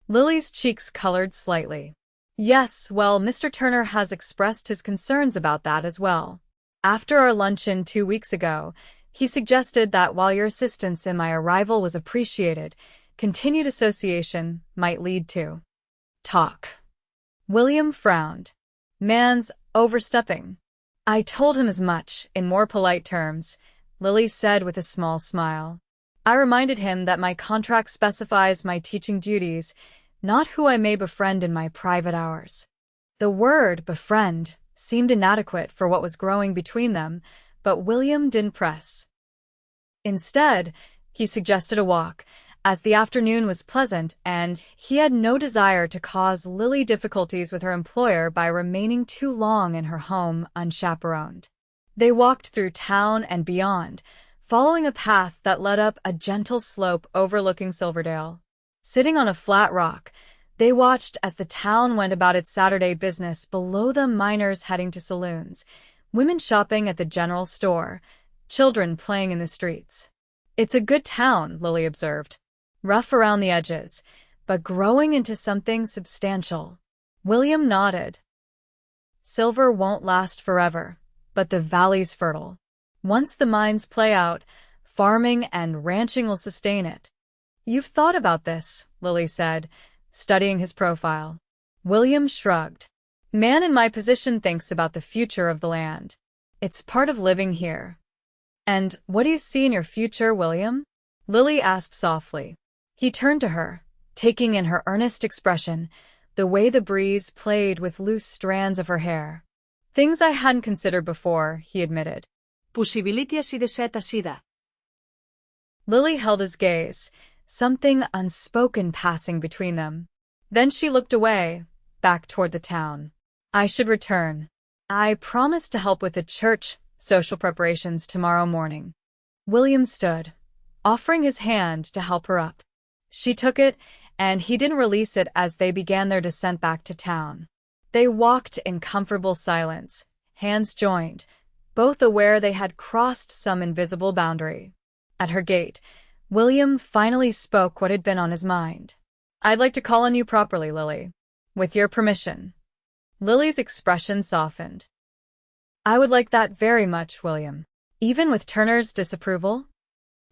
Speaker 1: Lily's cheeks colored slightly. "Yes, well, Mr. Turner has expressed his concerns about that as well. After our luncheon 2 weeks ago, he suggested that while your assistance in my arrival was appreciated, continued association might lead to talk." William frowned. "Man's overstepping." "I told him as much, in more polite terms," Lily said with a small smile. "I reminded him that my contract specifies my teaching duties, not who I may befriend in my private hours." The word befriend seemed inadequate for what was growing between them, but William didn't press. Instead, he suggested a walk, as the afternoon was pleasant and he had no desire to cause Lily difficulties with her employer by remaining too long in her home unchaperoned. They walked through town and beyond, following a path that led up a gentle slope overlooking Silverdale. Sitting on a flat rock, they watched as the town went about its Saturday business. Below them, miners heading to saloons, women shopping at the general store, children playing in the streets. "It's a good town," Lily observed. "Rough around the edges, but growing into something substantial." William nodded. "Silver won't last forever, but the valley's fertile. Once the mines play out, farming and ranching will sustain it." "You've thought about this," Lily said, studying his profile. William shrugged. "Man in my position thinks about the future of the land. It's part of living here." "And what do you see in your future, William?" Lily asked softly. He turned to her, taking in her earnest expression, the way the breeze played with loose strands of her hair. "Things I hadn't considered before," he admitted.
Speaker 2: Possibilities i de set a sida.
Speaker 1: Lily held his gaze, something unspoken passing between them. Then she looked away, back toward the town. "I should return. I promised to help with the church social preparations tomorrow morning." William stood, offering his hand to help her up. She took it, and he didn't release it as they began their descent back to town. They walked in comfortable silence, hands joined, both aware they had crossed some invisible boundary. At her gate, William finally spoke what had been on his mind. "I'd like to call on you properly, Lily. With your permission." Lily's expression softened. "I would like that very much, William." "Even with Turner's disapproval?"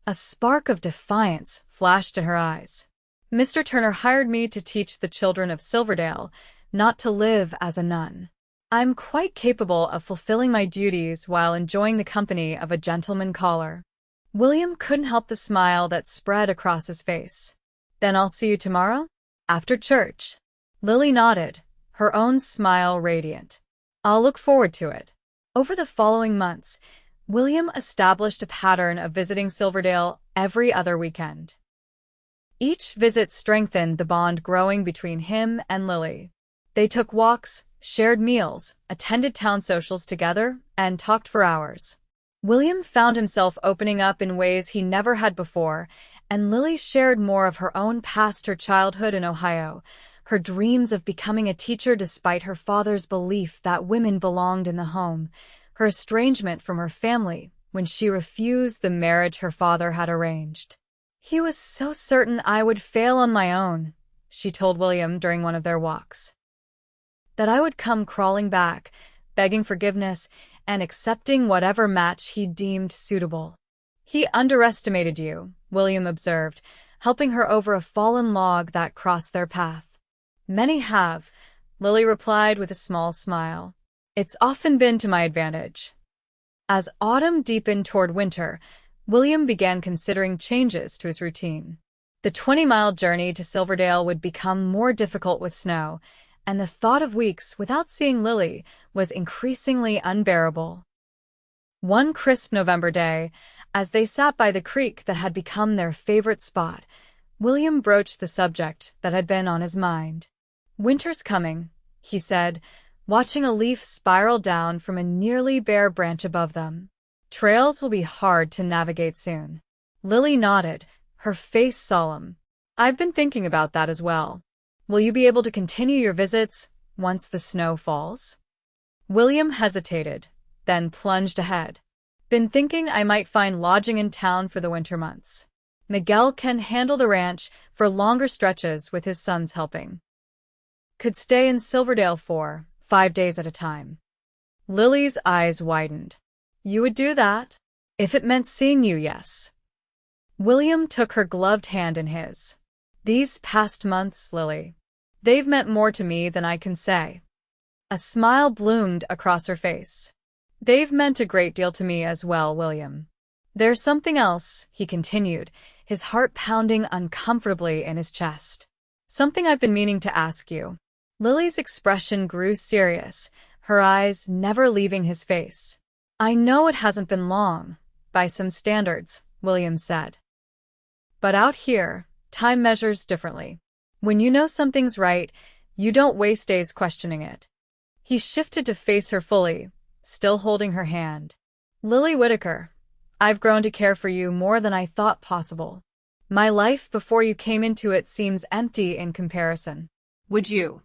Speaker 1: A spark of defiance flashed in her eyes. "Mr. Turner hired me to teach the children of Silverdale, not to live as a nun. I'm quite capable of fulfilling my duties while enjoying the company of a gentleman caller." William couldn't help the smile that spread across his face. "Then I'll see you tomorrow? After church?" Lily nodded, her own smile radiant. "I'll look forward to it." Over the following months, William established a pattern of visiting Silverdale every other weekend. Each visit strengthened the bond growing between him and Lily. They took walks, shared meals, attended town socials together, and talked for hours. William found himself opening up in ways he never had before, and Lily shared more of her own past, her childhood in Ohio, her dreams of becoming a teacher despite her father's belief that women belonged in the home, her estrangement from her family when she refused the marriage her father had arranged. "He was so certain I would fail on my own," she told William during one of their walks. "That I would come crawling back, begging forgiveness, and accepting whatever match he deemed suitable." "He underestimated you," William observed, helping her over a fallen log that crossed their path. "Many have," Lily replied with a small smile. "It's often been to my advantage." As autumn deepened toward winter, William began considering changes to his routine. The 20-mile journey to Silverdale would become more difficult with snow, and the thought of weeks without seeing Lily was increasingly unbearable. One crisp November day, as they sat by the creek that had become their favorite spot, William broached the subject that had been on his mind. "Winter's coming," he said, watching a leaf spiral down from a nearly bare branch above them. "Trails will be hard to navigate soon." Lily nodded, her face solemn. "I've been thinking about that as well. Will you be able to continue your visits once the snow falls?" William hesitated, then plunged ahead. "Been thinking I might find lodging in town for the winter months. Miguel can handle the ranch for longer stretches with his sons helping. Could stay in Silverdale 4-5 days at a time." Lily's eyes widened. "You would do that?" "If it meant seeing you, yes." William took her gloved hand in his. "These past months, Lily, they've meant more to me than I can say." A smile bloomed across her face. "They've meant a great deal to me as well, William. There's something else," he continued, his heart pounding uncomfortably in his chest. "Something I've been meaning to ask you." Lily's expression grew serious, her eyes never leaving his face. "I know it hasn't been long, by some standards," William said. "But out here, time measures differently. When you know something's right, you don't waste days questioning it." He shifted to face her fully, still holding her hand. "Lily Whitaker, I've grown to care for you more than I thought possible. My life before you came into it seems empty in comparison."
Speaker 2: Would you?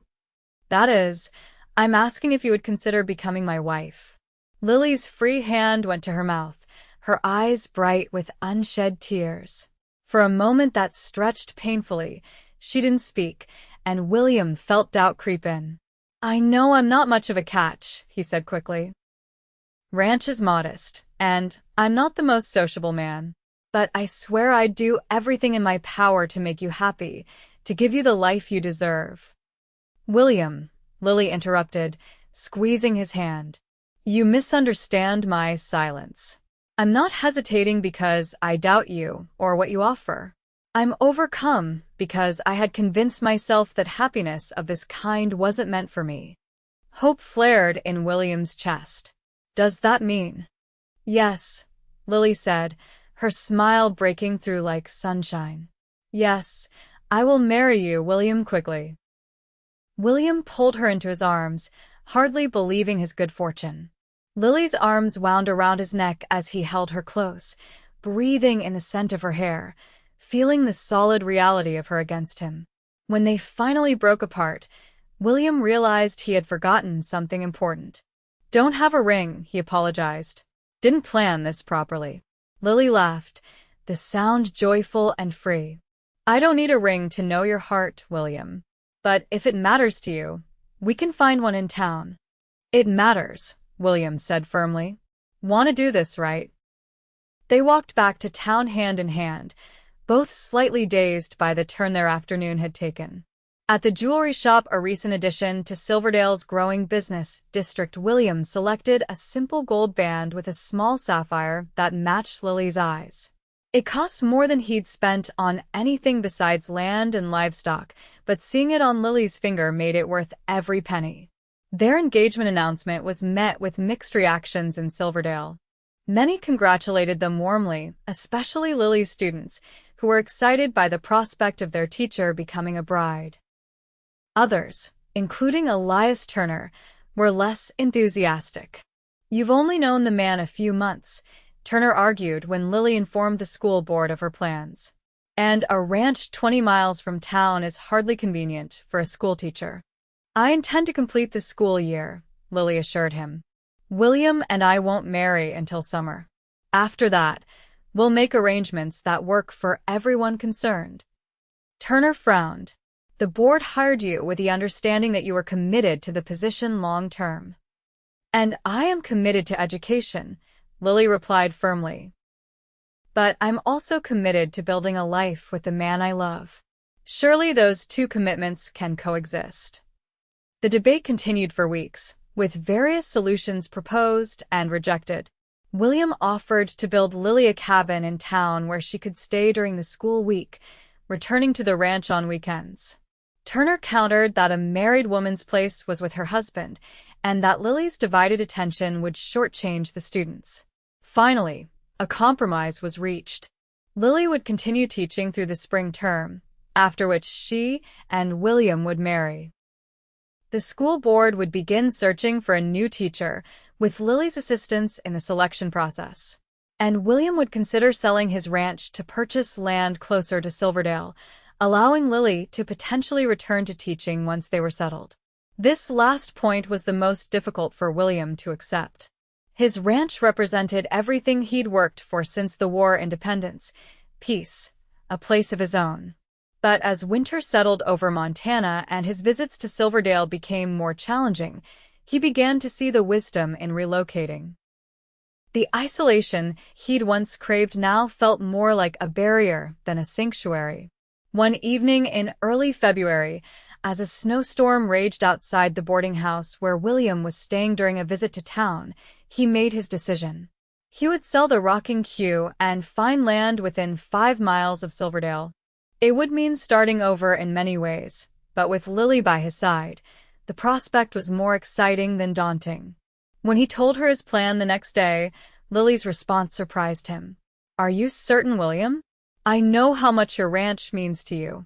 Speaker 1: "That is, I'm asking if you would consider becoming my wife." Lily's free hand went to her mouth, her eyes bright with unshed tears. For a moment that stretched painfully, she didn't speak, and William felt doubt creep in. "I know I'm not much of a catch," he said quickly. "Ranch is modest, and I'm not the most sociable man. But I swear I'd do everything in my power to make you happy, to give you the life you deserve." "William," Lily interrupted, squeezing his hand, "you misunderstand my silence. I'm not hesitating because I doubt you or what you offer. I'm overcome because I had convinced myself that happiness of this kind wasn't meant for me." Hope flared in William's chest. "Does that mean—" "Yes," Lily said, her smile breaking through like sunshine. "Yes, I will marry you, William Quigley." William pulled her into his arms, hardly believing his good fortune. Lily's arms wound around his neck as he held her close, breathing in the scent of her hair, feeling the solid reality of her against him. When they finally broke apart, William realized he had forgotten something important. "Don't have a ring," he apologized. "Didn't plan this properly." Lily laughed, the sound joyful and free. "I don't need a ring to know your heart, William. But if it matters to you, we can find one in town." "It matters," William said firmly. "Want to do this, right?" They walked back to town hand in hand, both slightly dazed by the turn their afternoon had taken. At the jewelry shop, a recent addition to Silverdale's growing business district, William selected a simple gold band with a small sapphire that matched Lily's eyes. It cost more than he'd spent on anything besides land and livestock, but seeing it on Lily's finger made it worth every penny. Their engagement announcement was met with mixed reactions in Silverdale. Many congratulated them warmly, especially Lily's students, who were excited by the prospect of their teacher becoming a bride. Others, including Elias Turner, were less enthusiastic. "You've only known the man a few months," Turner argued when Lily informed the school board of her plans. and a ranch 20 miles from town is hardly convenient for a schoolteacher. I intend to complete the school year, Lily assured him. William and I won't marry until summer. After that, we'll make arrangements that work for everyone concerned. Turner frowned. The board hired you with the understanding that you were committed to the position long term. And I am committed to education, Lily replied firmly. But I'm also committed to building a life with the man I love. Surely those two commitments can coexist. The debate continued for weeks, with various solutions proposed and rejected. William offered to build Lily a cabin in town where she could stay during the school week, returning to the ranch on weekends. Turner countered that a married woman's place was with her husband, and that Lily's divided attention would shortchange the students. Finally, a compromise was reached. Lily would continue teaching through the spring term, after which she and William would marry. The school board would begin searching for a new teacher, with Lily's assistance in the selection process. And William would consider selling his ranch to purchase land closer to Silverdale, allowing Lily to potentially return to teaching once they were settled. This last point was the most difficult for William to accept. His ranch represented everything he'd worked for since the war: independence, peace, a place of his own. But as winter settled over Montana and his visits to Silverdale became more challenging, he began to see the wisdom in relocating. The isolation he'd once craved now felt more like a barrier than a sanctuary. One evening in early February, as a snowstorm raged outside the boarding house where William was staying during a visit to town, he made his decision. He would sell the rocking queue and find land within 5 miles of Silverdale. It would mean starting over in many ways, but with Lily by his side, the prospect was more exciting than daunting. When he told her his plan the next day, Lily's response surprised him. "Are you certain, William? I know how much your ranch means to you."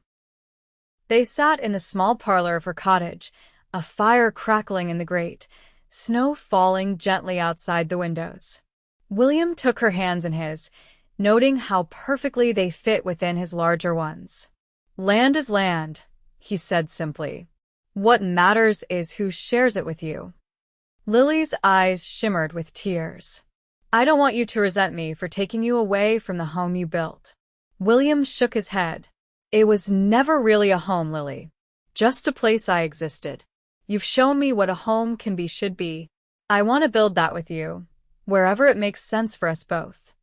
Speaker 1: They sat in the small parlor of her cottage, a fire crackling in the grate, snow falling gently outside the windows. William took her hands in his, noting how perfectly they fit within his larger ones. "Land is land," he said simply. "What matters is who shares it with you." Lily's eyes shimmered with tears. "I don't want you to resent me for taking you away from the home you built." William shook his head. "It was never really a home, Lily. Just a place I existed. You've shown me what a home can be, should be. I want to build that with you, wherever it makes sense for us both."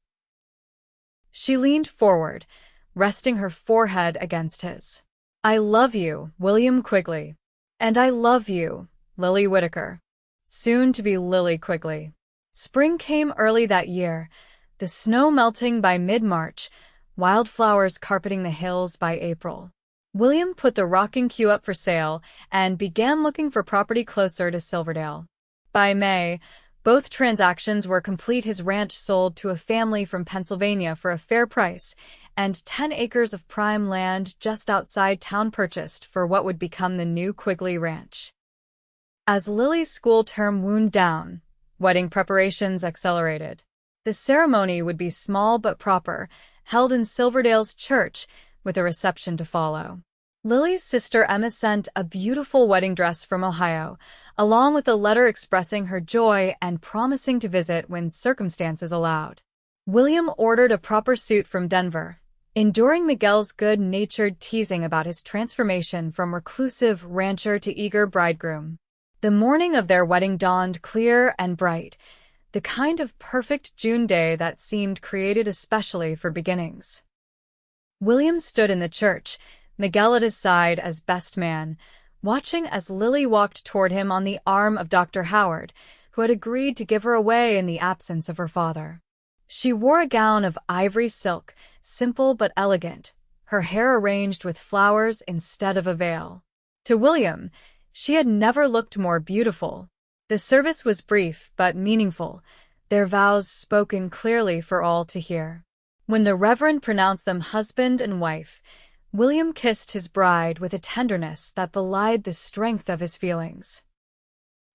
Speaker 1: She leaned forward, resting her forehead against his. "I love you, William Quigley. And I love you, Lily Whitaker." Soon to be Lily Quigley. Spring came early that year, the snow melting by mid-March, wildflowers carpeting the hills by April. William put the rocking queue up for sale and began looking for property closer to Silverdale. By May, both transactions were complete. His ranch sold to a family from Pennsylvania for a fair price, and 10 acres of prime land just outside town purchased for what would become the new Quigley Ranch. As Lily's school term wound down, wedding preparations accelerated. The ceremony would be small but proper, held in Silverdale's church, with a reception to follow. Lily's sister Emma sent a beautiful wedding dress from Ohio, along with a letter expressing her joy and promising to visit when circumstances allowed. William ordered a proper suit from Denver, enduring Miguel's good-natured teasing about his transformation from reclusive rancher to eager bridegroom. The morning of their wedding dawned clear and bright, the kind of perfect June day that seemed created especially for beginnings. William stood in the church, Miguel at his side as best man, watching as Lily walked toward him on the arm of Dr. Howard, who had agreed to give her away in the absence of her father. She wore a gown of ivory silk, simple but elegant, her hair arranged with flowers instead of a veil. To William, she had never looked more beautiful. The service was brief but meaningful, their vows spoken clearly for all to hear. When the Reverend pronounced them husband and wife, William kissed his bride with a tenderness that belied the strength of his feelings.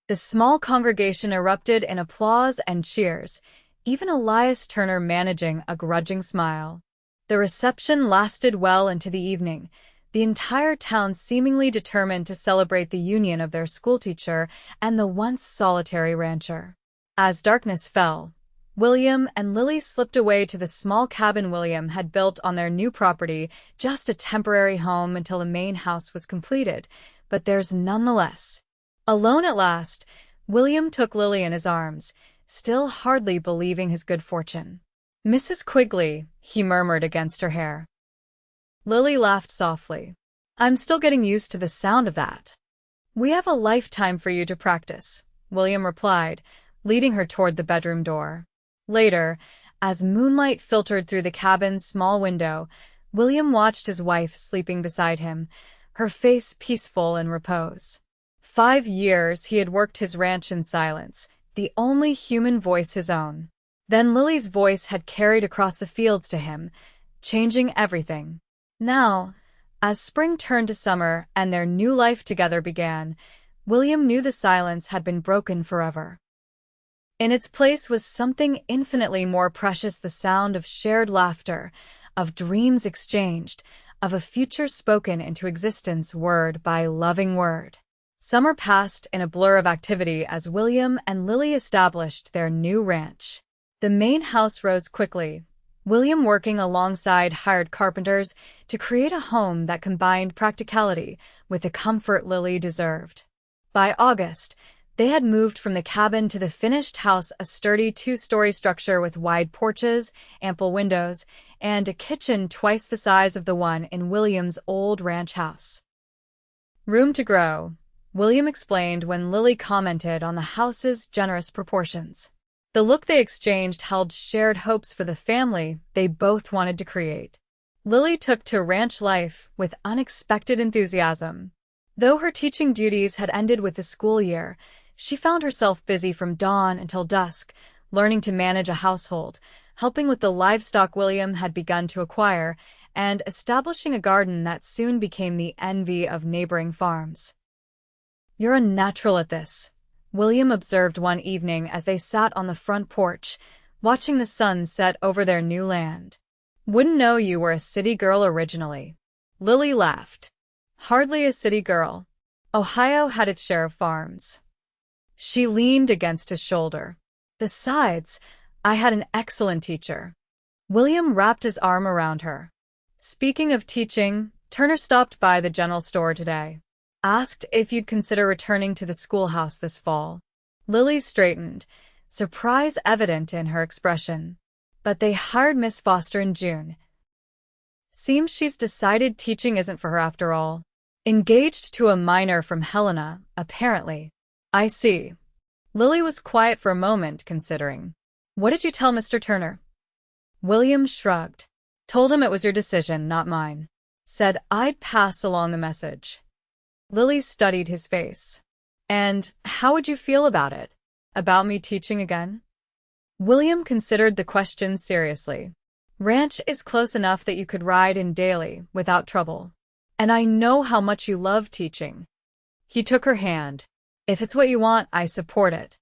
Speaker 1: The small congregation erupted in applause and cheers, even Elias Turner managing a grudging smile. The reception lasted well into the evening, the entire town seemingly determined to celebrate the union of their schoolteacher and the once solitary rancher. As darkness fell, William and Lily slipped away to the small cabin William had built on their new property, just a temporary home until the main house was completed, but theirs nonetheless. Alone at last, William took Lily in his arms, still hardly believing his good fortune. "Mrs. Quigley," he murmured against her hair. Lily laughed softly. "I'm still getting used to the sound of that." "We have a lifetime for you to practice," William replied, leading her toward the bedroom door. Later, as moonlight filtered through the cabin's small window, William watched his wife sleeping beside him, her face peaceful in repose. 5 years he had worked his ranch in silence, the only human voice his own. Then Lily's voice had carried across the fields to him, changing everything. Now, as spring turned to summer and their new life together began, William knew the silence had been broken forever. In its place was something infinitely more precious, the sound of shared laughter, of dreams exchanged, of a future spoken into existence word by loving word. Summer passed in a blur of activity as William and Lily established their new ranch. The main house rose quickly, William working alongside hired carpenters to create a home that combined practicality with the comfort Lily deserved. By August, they had moved from the cabin to the finished house, a sturdy 2-story structure with wide porches, ample windows, and a kitchen twice the size of the one in William's old ranch house. "Room to grow," William explained when Lily commented on the house's generous proportions. The look they exchanged held shared hopes for the family they both wanted to create. Lily took to ranch life with unexpected enthusiasm. Though her teaching duties had ended with the school year, she found herself busy from dawn until dusk, learning to manage a household, helping with the livestock William had begun to acquire, and establishing a garden that soon became the envy of neighboring farms. "You're a natural at this," William observed one evening as they sat on the front porch, watching the sun set over their new land. "Wouldn't know you were a city girl originally." Lily laughed. "Hardly a city girl. Ohio had its share of farms." She leaned against his shoulder. "Besides, I had an excellent teacher." William wrapped his arm around her. "Speaking of teaching, Turner stopped by the general store today. Asked if you'd consider returning to the schoolhouse this fall." Lily straightened, surprise evident in her expression. "But they hired Miss Foster in June. Seems she's decided teaching isn't for her after all. Engaged to a minor from Helena, apparently." "I see." Lily was quiet for a moment, considering. "What did you tell Mr. Turner?" William shrugged. "Told him it was your decision, not mine. Said I'd pass along the message." Lily studied his face. "And how would you feel about it? About me teaching again?" William considered the question seriously. "Ranch is close enough that you could ride in daily, without trouble. And I know how much you love teaching." He took her hand. "If it's what you want, I support it."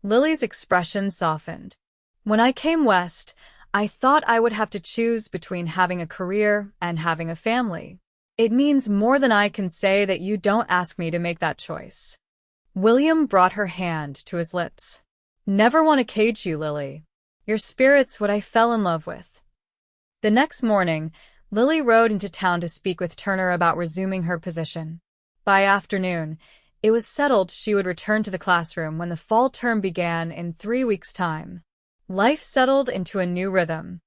Speaker 1: Lily's expression softened. "When I came west, I thought I would have to choose between having a career and having a family. It means more than I can say that you don't ask me to make that choice." William brought her hand to his lips. "Never want to cage you, Lily. Your spirit's what I fell in love with." The next morning, Lily rode into town to speak with Turner about resuming her position. By afternoon, it was settled she would return to the classroom when the fall term began in 3 weeks' time. Life settled into a new rhythm.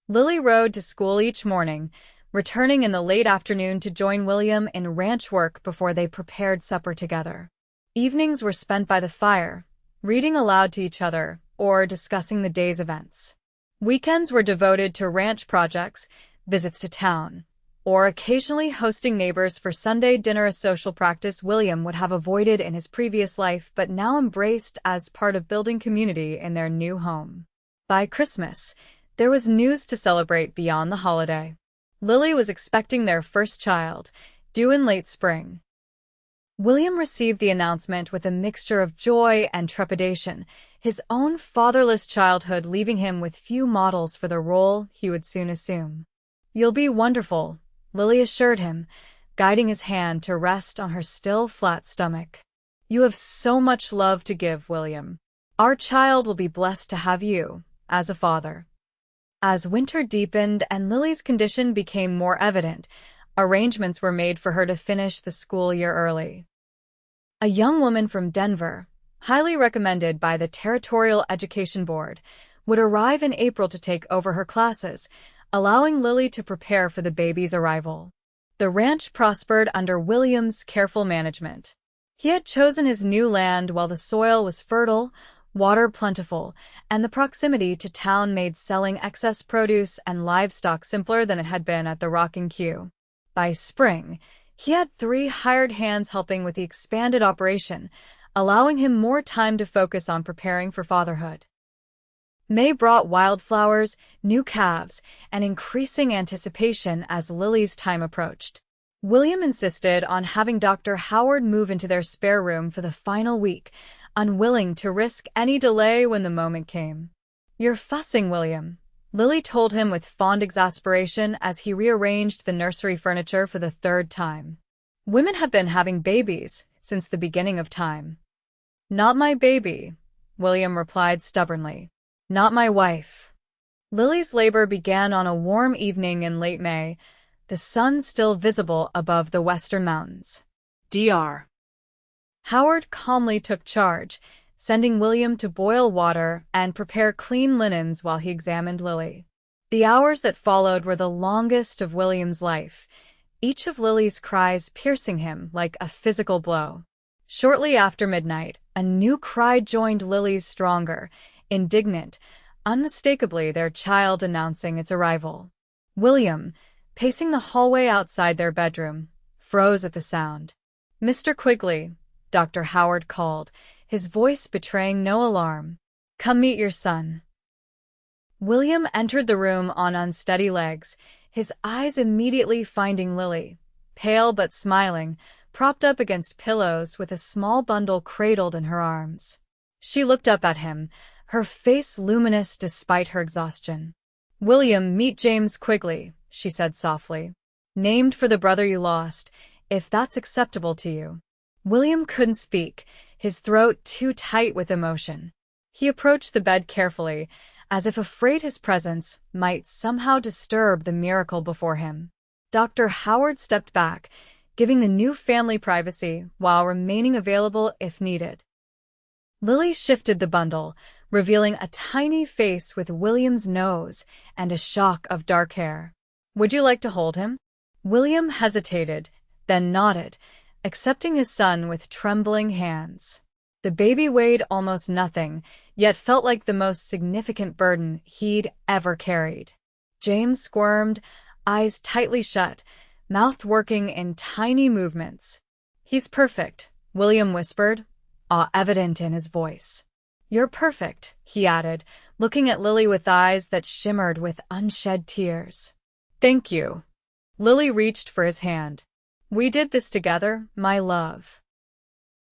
Speaker 1: Lily rode to school each morning, returning in the late afternoon to join William in ranch work before they prepared supper together. Evenings were spent by the fire, reading aloud to each other or discussing the day's events. Weekends were devoted to ranch projects, visits to town, or occasionally hosting neighbors for Sunday dinner, a social practice William would have avoided in his previous life but now embraced as part of building community in their new home. By Christmas, there was news to celebrate beyond the holiday. Lily was expecting their first child, due in late spring. William received the announcement with a mixture of joy and trepidation, his own fatherless childhood leaving him with few models for the role he would soon assume. "You'll be wonderful," Lily assured him, guiding his hand to rest on her still flat stomach. "You have so much love to give, William. Our child will be blessed to have you as a father." As winter deepened and Lily's condition became more evident, arrangements were made for her to finish the school year early. A young woman from Denver, highly recommended by the Territorial Education Board, would arrive in April to take over her classes, allowing Lily to prepare for the baby's arrival. The ranch prospered under William's careful management. He had chosen his new land while the soil was fertile, water plentiful, and the proximity to town made selling excess produce and livestock simpler than it had been at the Rocking Q. By spring, he had 3 hired hands helping with the expanded operation, allowing him more time to focus on preparing for fatherhood. May brought wildflowers, new calves, and increasing anticipation as Lily's time approached. William insisted on having Dr. Howard move into their spare room for the final week, unwilling to risk any delay when the moment came. "You're fussing, William," Lily told him with fond exasperation as he rearranged the nursery furniture for the 3rd time. "Women have been having babies since the beginning of time." "Not my baby," William replied stubbornly. "Not my wife." Lily's labor began on a warm evening in late May, the sun still visible above the western mountains.
Speaker 2: Dr.
Speaker 1: Howard calmly took charge, sending William to boil water and prepare clean linens while he examined Lily. The hours that followed were the longest of William's life, each of Lily's cries piercing him like a physical blow. Shortly after midnight, a new cry joined Lily's stronger, indignant, unmistakably their child announcing its arrival. William, pacing the hallway outside their bedroom, froze at the sound. "Mr. Quigley," Dr. Howard called, his voice betraying no alarm. "Come meet your son." William entered the room on unsteady legs, his eyes immediately finding Lily, pale but smiling, propped up against pillows with a small bundle cradled in her arms. She looked up at him, her face luminous despite her exhaustion. "William, meet James Quigley," she said softly. "Named for the brother you lost, if that's acceptable to you." William couldn't speak, his throat too tight with emotion. He approached the bed carefully, as if afraid his presence might somehow disturb the miracle before him. Dr. Howard stepped back, giving the new family privacy while remaining available if needed. Lily shifted the bundle, revealing a tiny face with William's nose and a shock of dark hair. "Would you like to hold him?" William hesitated, then nodded, accepting his son with trembling hands. The baby weighed almost nothing, yet felt like the most significant burden he'd ever carried. James squirmed, eyes tightly shut, mouth working in tiny movements. "He's perfect," William whispered, awe evident in his voice. "You're perfect," he added, looking at Lily with eyes that shimmered with unshed tears. "Thank you." Lily reached for his hand. "We did this together, my love.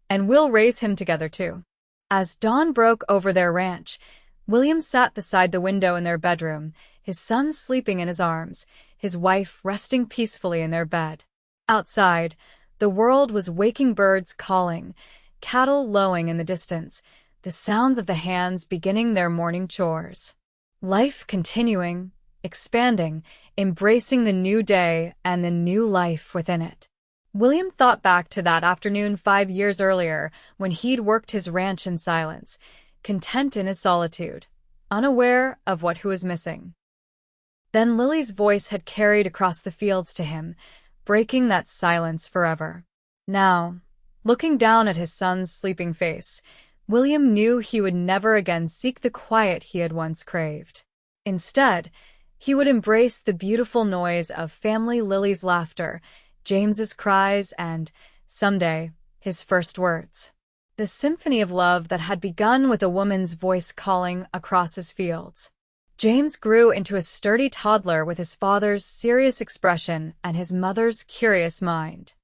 Speaker 1: And we'll raise him together too." As dawn broke over their ranch, William sat beside the window in their bedroom, his son sleeping in his arms, his wife resting peacefully in their bed. Outside, the world was waking, birds calling, cattle lowing in the distance, the sounds of the hands beginning their morning chores. Life continuing, expanding, embracing the new day and the new life within it. William thought back to that afternoon 5 years earlier when he'd worked his ranch in silence, content in his solitude, unaware of what he was missing. Then Lily's voice had carried across the fields to him, breaking that silence forever. Now, looking down at his son's sleeping face, William knew he would never again seek the quiet he had once craved. Instead, he would embrace the beautiful noise of family Lily's laughter, James's cries, and, someday, his first words. The symphony of love that had begun with a woman's voice calling across his fields. James grew into a sturdy toddler with his father's serious expression and his mother's curious mind.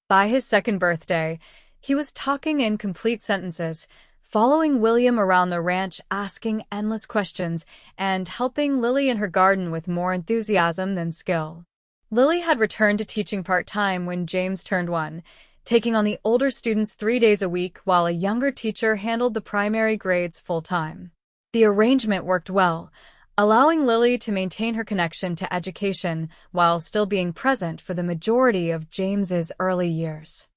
Speaker 1: By his second birthday, he was talking in complete sentences, following William around the ranch, asking endless questions, and helping Lily in her garden with more enthusiasm than skill. Lily had returned to teaching part-time when James turned 1, taking on the older students 3 days a week while a younger teacher handled the primary grades full-time. The arrangement worked well, allowing Lily to maintain her connection to education while still being present for the majority of James's early years.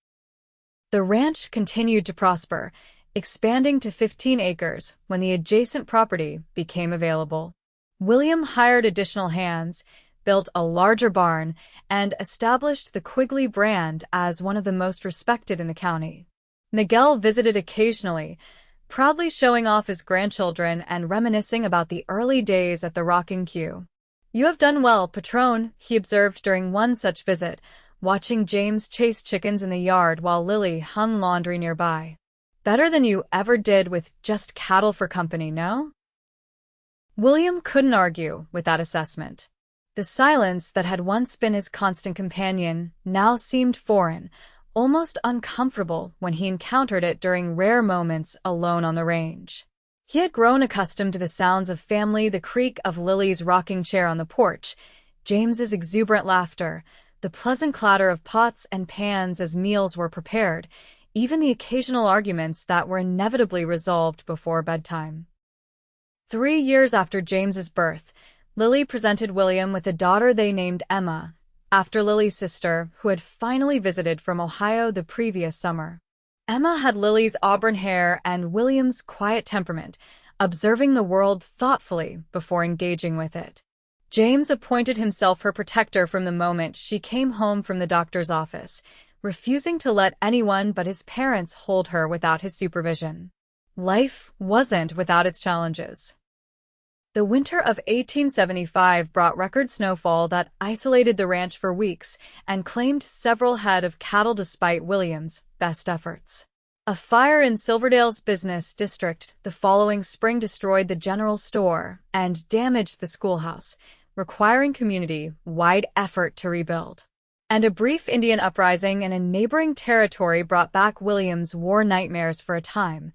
Speaker 1: The ranch continued to prosper, expanding to 15 acres when the adjacent property became available. William hired additional hands, built a larger barn, and established the Quigley brand as one of the most respected in the county. Miguel visited occasionally, proudly showing off his grandchildren and reminiscing about the early days at the rocking queue. "You have done well, Patron," he observed during one such visit, watching James chase chickens in the yard while Lily hung laundry nearby. "Better than you ever did with just cattle for company, no?" William couldn't argue with that assessment. The silence that had once been his constant companion now seemed foreign, almost uncomfortable when he encountered it during rare moments alone on the range. He had grown accustomed to the sounds of family, the creak of Lily's rocking chair on the porch, James's exuberant laughter, the pleasant clatter of pots and pans as meals were prepared, even the occasional arguments that were inevitably resolved before bedtime. 3 years after James's birth, Lily presented William with a daughter they named Emma, after Lily's sister, who had finally visited from Ohio the previous summer. Emma had Lily's auburn hair and William's quiet temperament, observing the world thoughtfully before engaging with it. James appointed himself her protector from the moment she came home from the doctor's office, refusing to let anyone but his parents hold her without his supervision. Life wasn't without its challenges. The winter of 1875 brought record snowfall that isolated the ranch for weeks and claimed several head of cattle despite William's best efforts. A fire in Silverdale's business district the following spring destroyed the general store and damaged the schoolhouse, requiring community-wide effort to rebuild. And a brief Indian uprising in a neighboring territory brought back William's war nightmares for a time,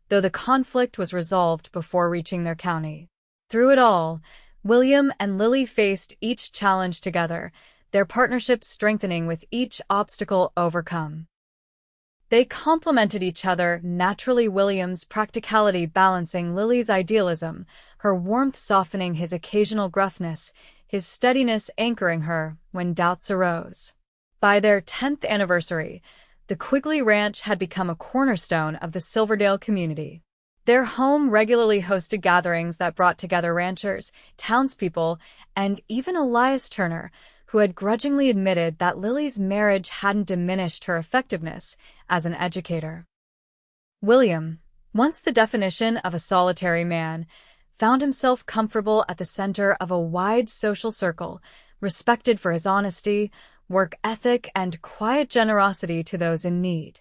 Speaker 1: though the conflict was resolved before reaching their county. Through it all, William and Lily faced each challenge together, their partnership strengthening with each obstacle overcome. They complemented each other naturally, William's practicality balancing Lily's idealism, her warmth softening his occasional gruffness, his steadiness anchoring her when doubts arose. By their 10th anniversary, the Quigley Ranch had become a cornerstone of the Silverdale community. Their home regularly hosted gatherings that brought together ranchers, townspeople, and even Elias Turner, who had grudgingly admitted that Lily's marriage hadn't diminished her effectiveness as an educator. William, once the definition of a solitary man, found himself comfortable at the center of a wide social circle, respected for his honesty, work ethic, and quiet generosity to those in need.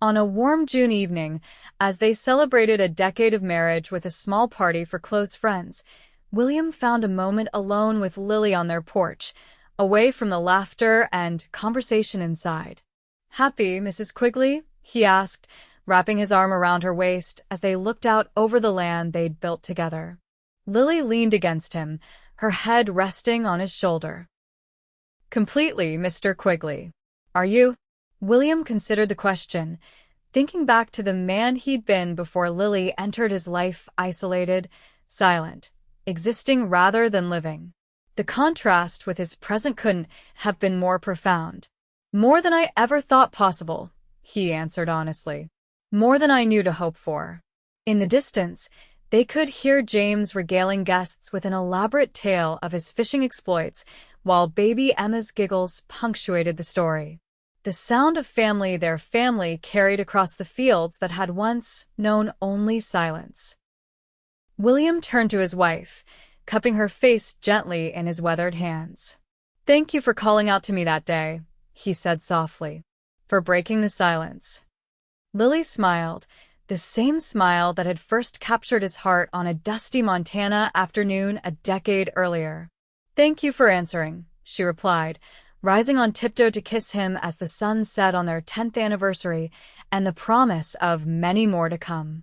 Speaker 1: On a warm June evening, as they celebrated a decade of marriage with a small party for close friends, William found a moment alone with Lily on their porch, away from the laughter and conversation inside. "Happy, Mrs. Quigley?" he asked, wrapping his arm around her waist as they looked out over the land they'd built together. Lily leaned against him, her head resting on his shoulder. "Completely, Mr. Quigley. Are you?" William considered the question, thinking back to the man he'd been before Lily entered his life, isolated, silent, existing rather than living. The contrast with his present couldn't have been more profound. "More than I ever thought possible," he answered honestly. "More than I knew to hope for." In the distance, they could hear James regaling guests with an elaborate tale of his fishing exploits, while baby Emma's giggles punctuated the story. The sound of family, their family, carried across the fields that had once known only silence. William turned to his wife, cupping her face gently in his weathered hands. "Thank you for calling out to me that day," he said softly, "for breaking the silence." Lily smiled, the same smile that had first captured his heart on a dusty Montana afternoon a decade earlier. "Thank you for answering," she replied, rising on tiptoe to kiss him as the sun set on their 10th anniversary and the promise of many more to come.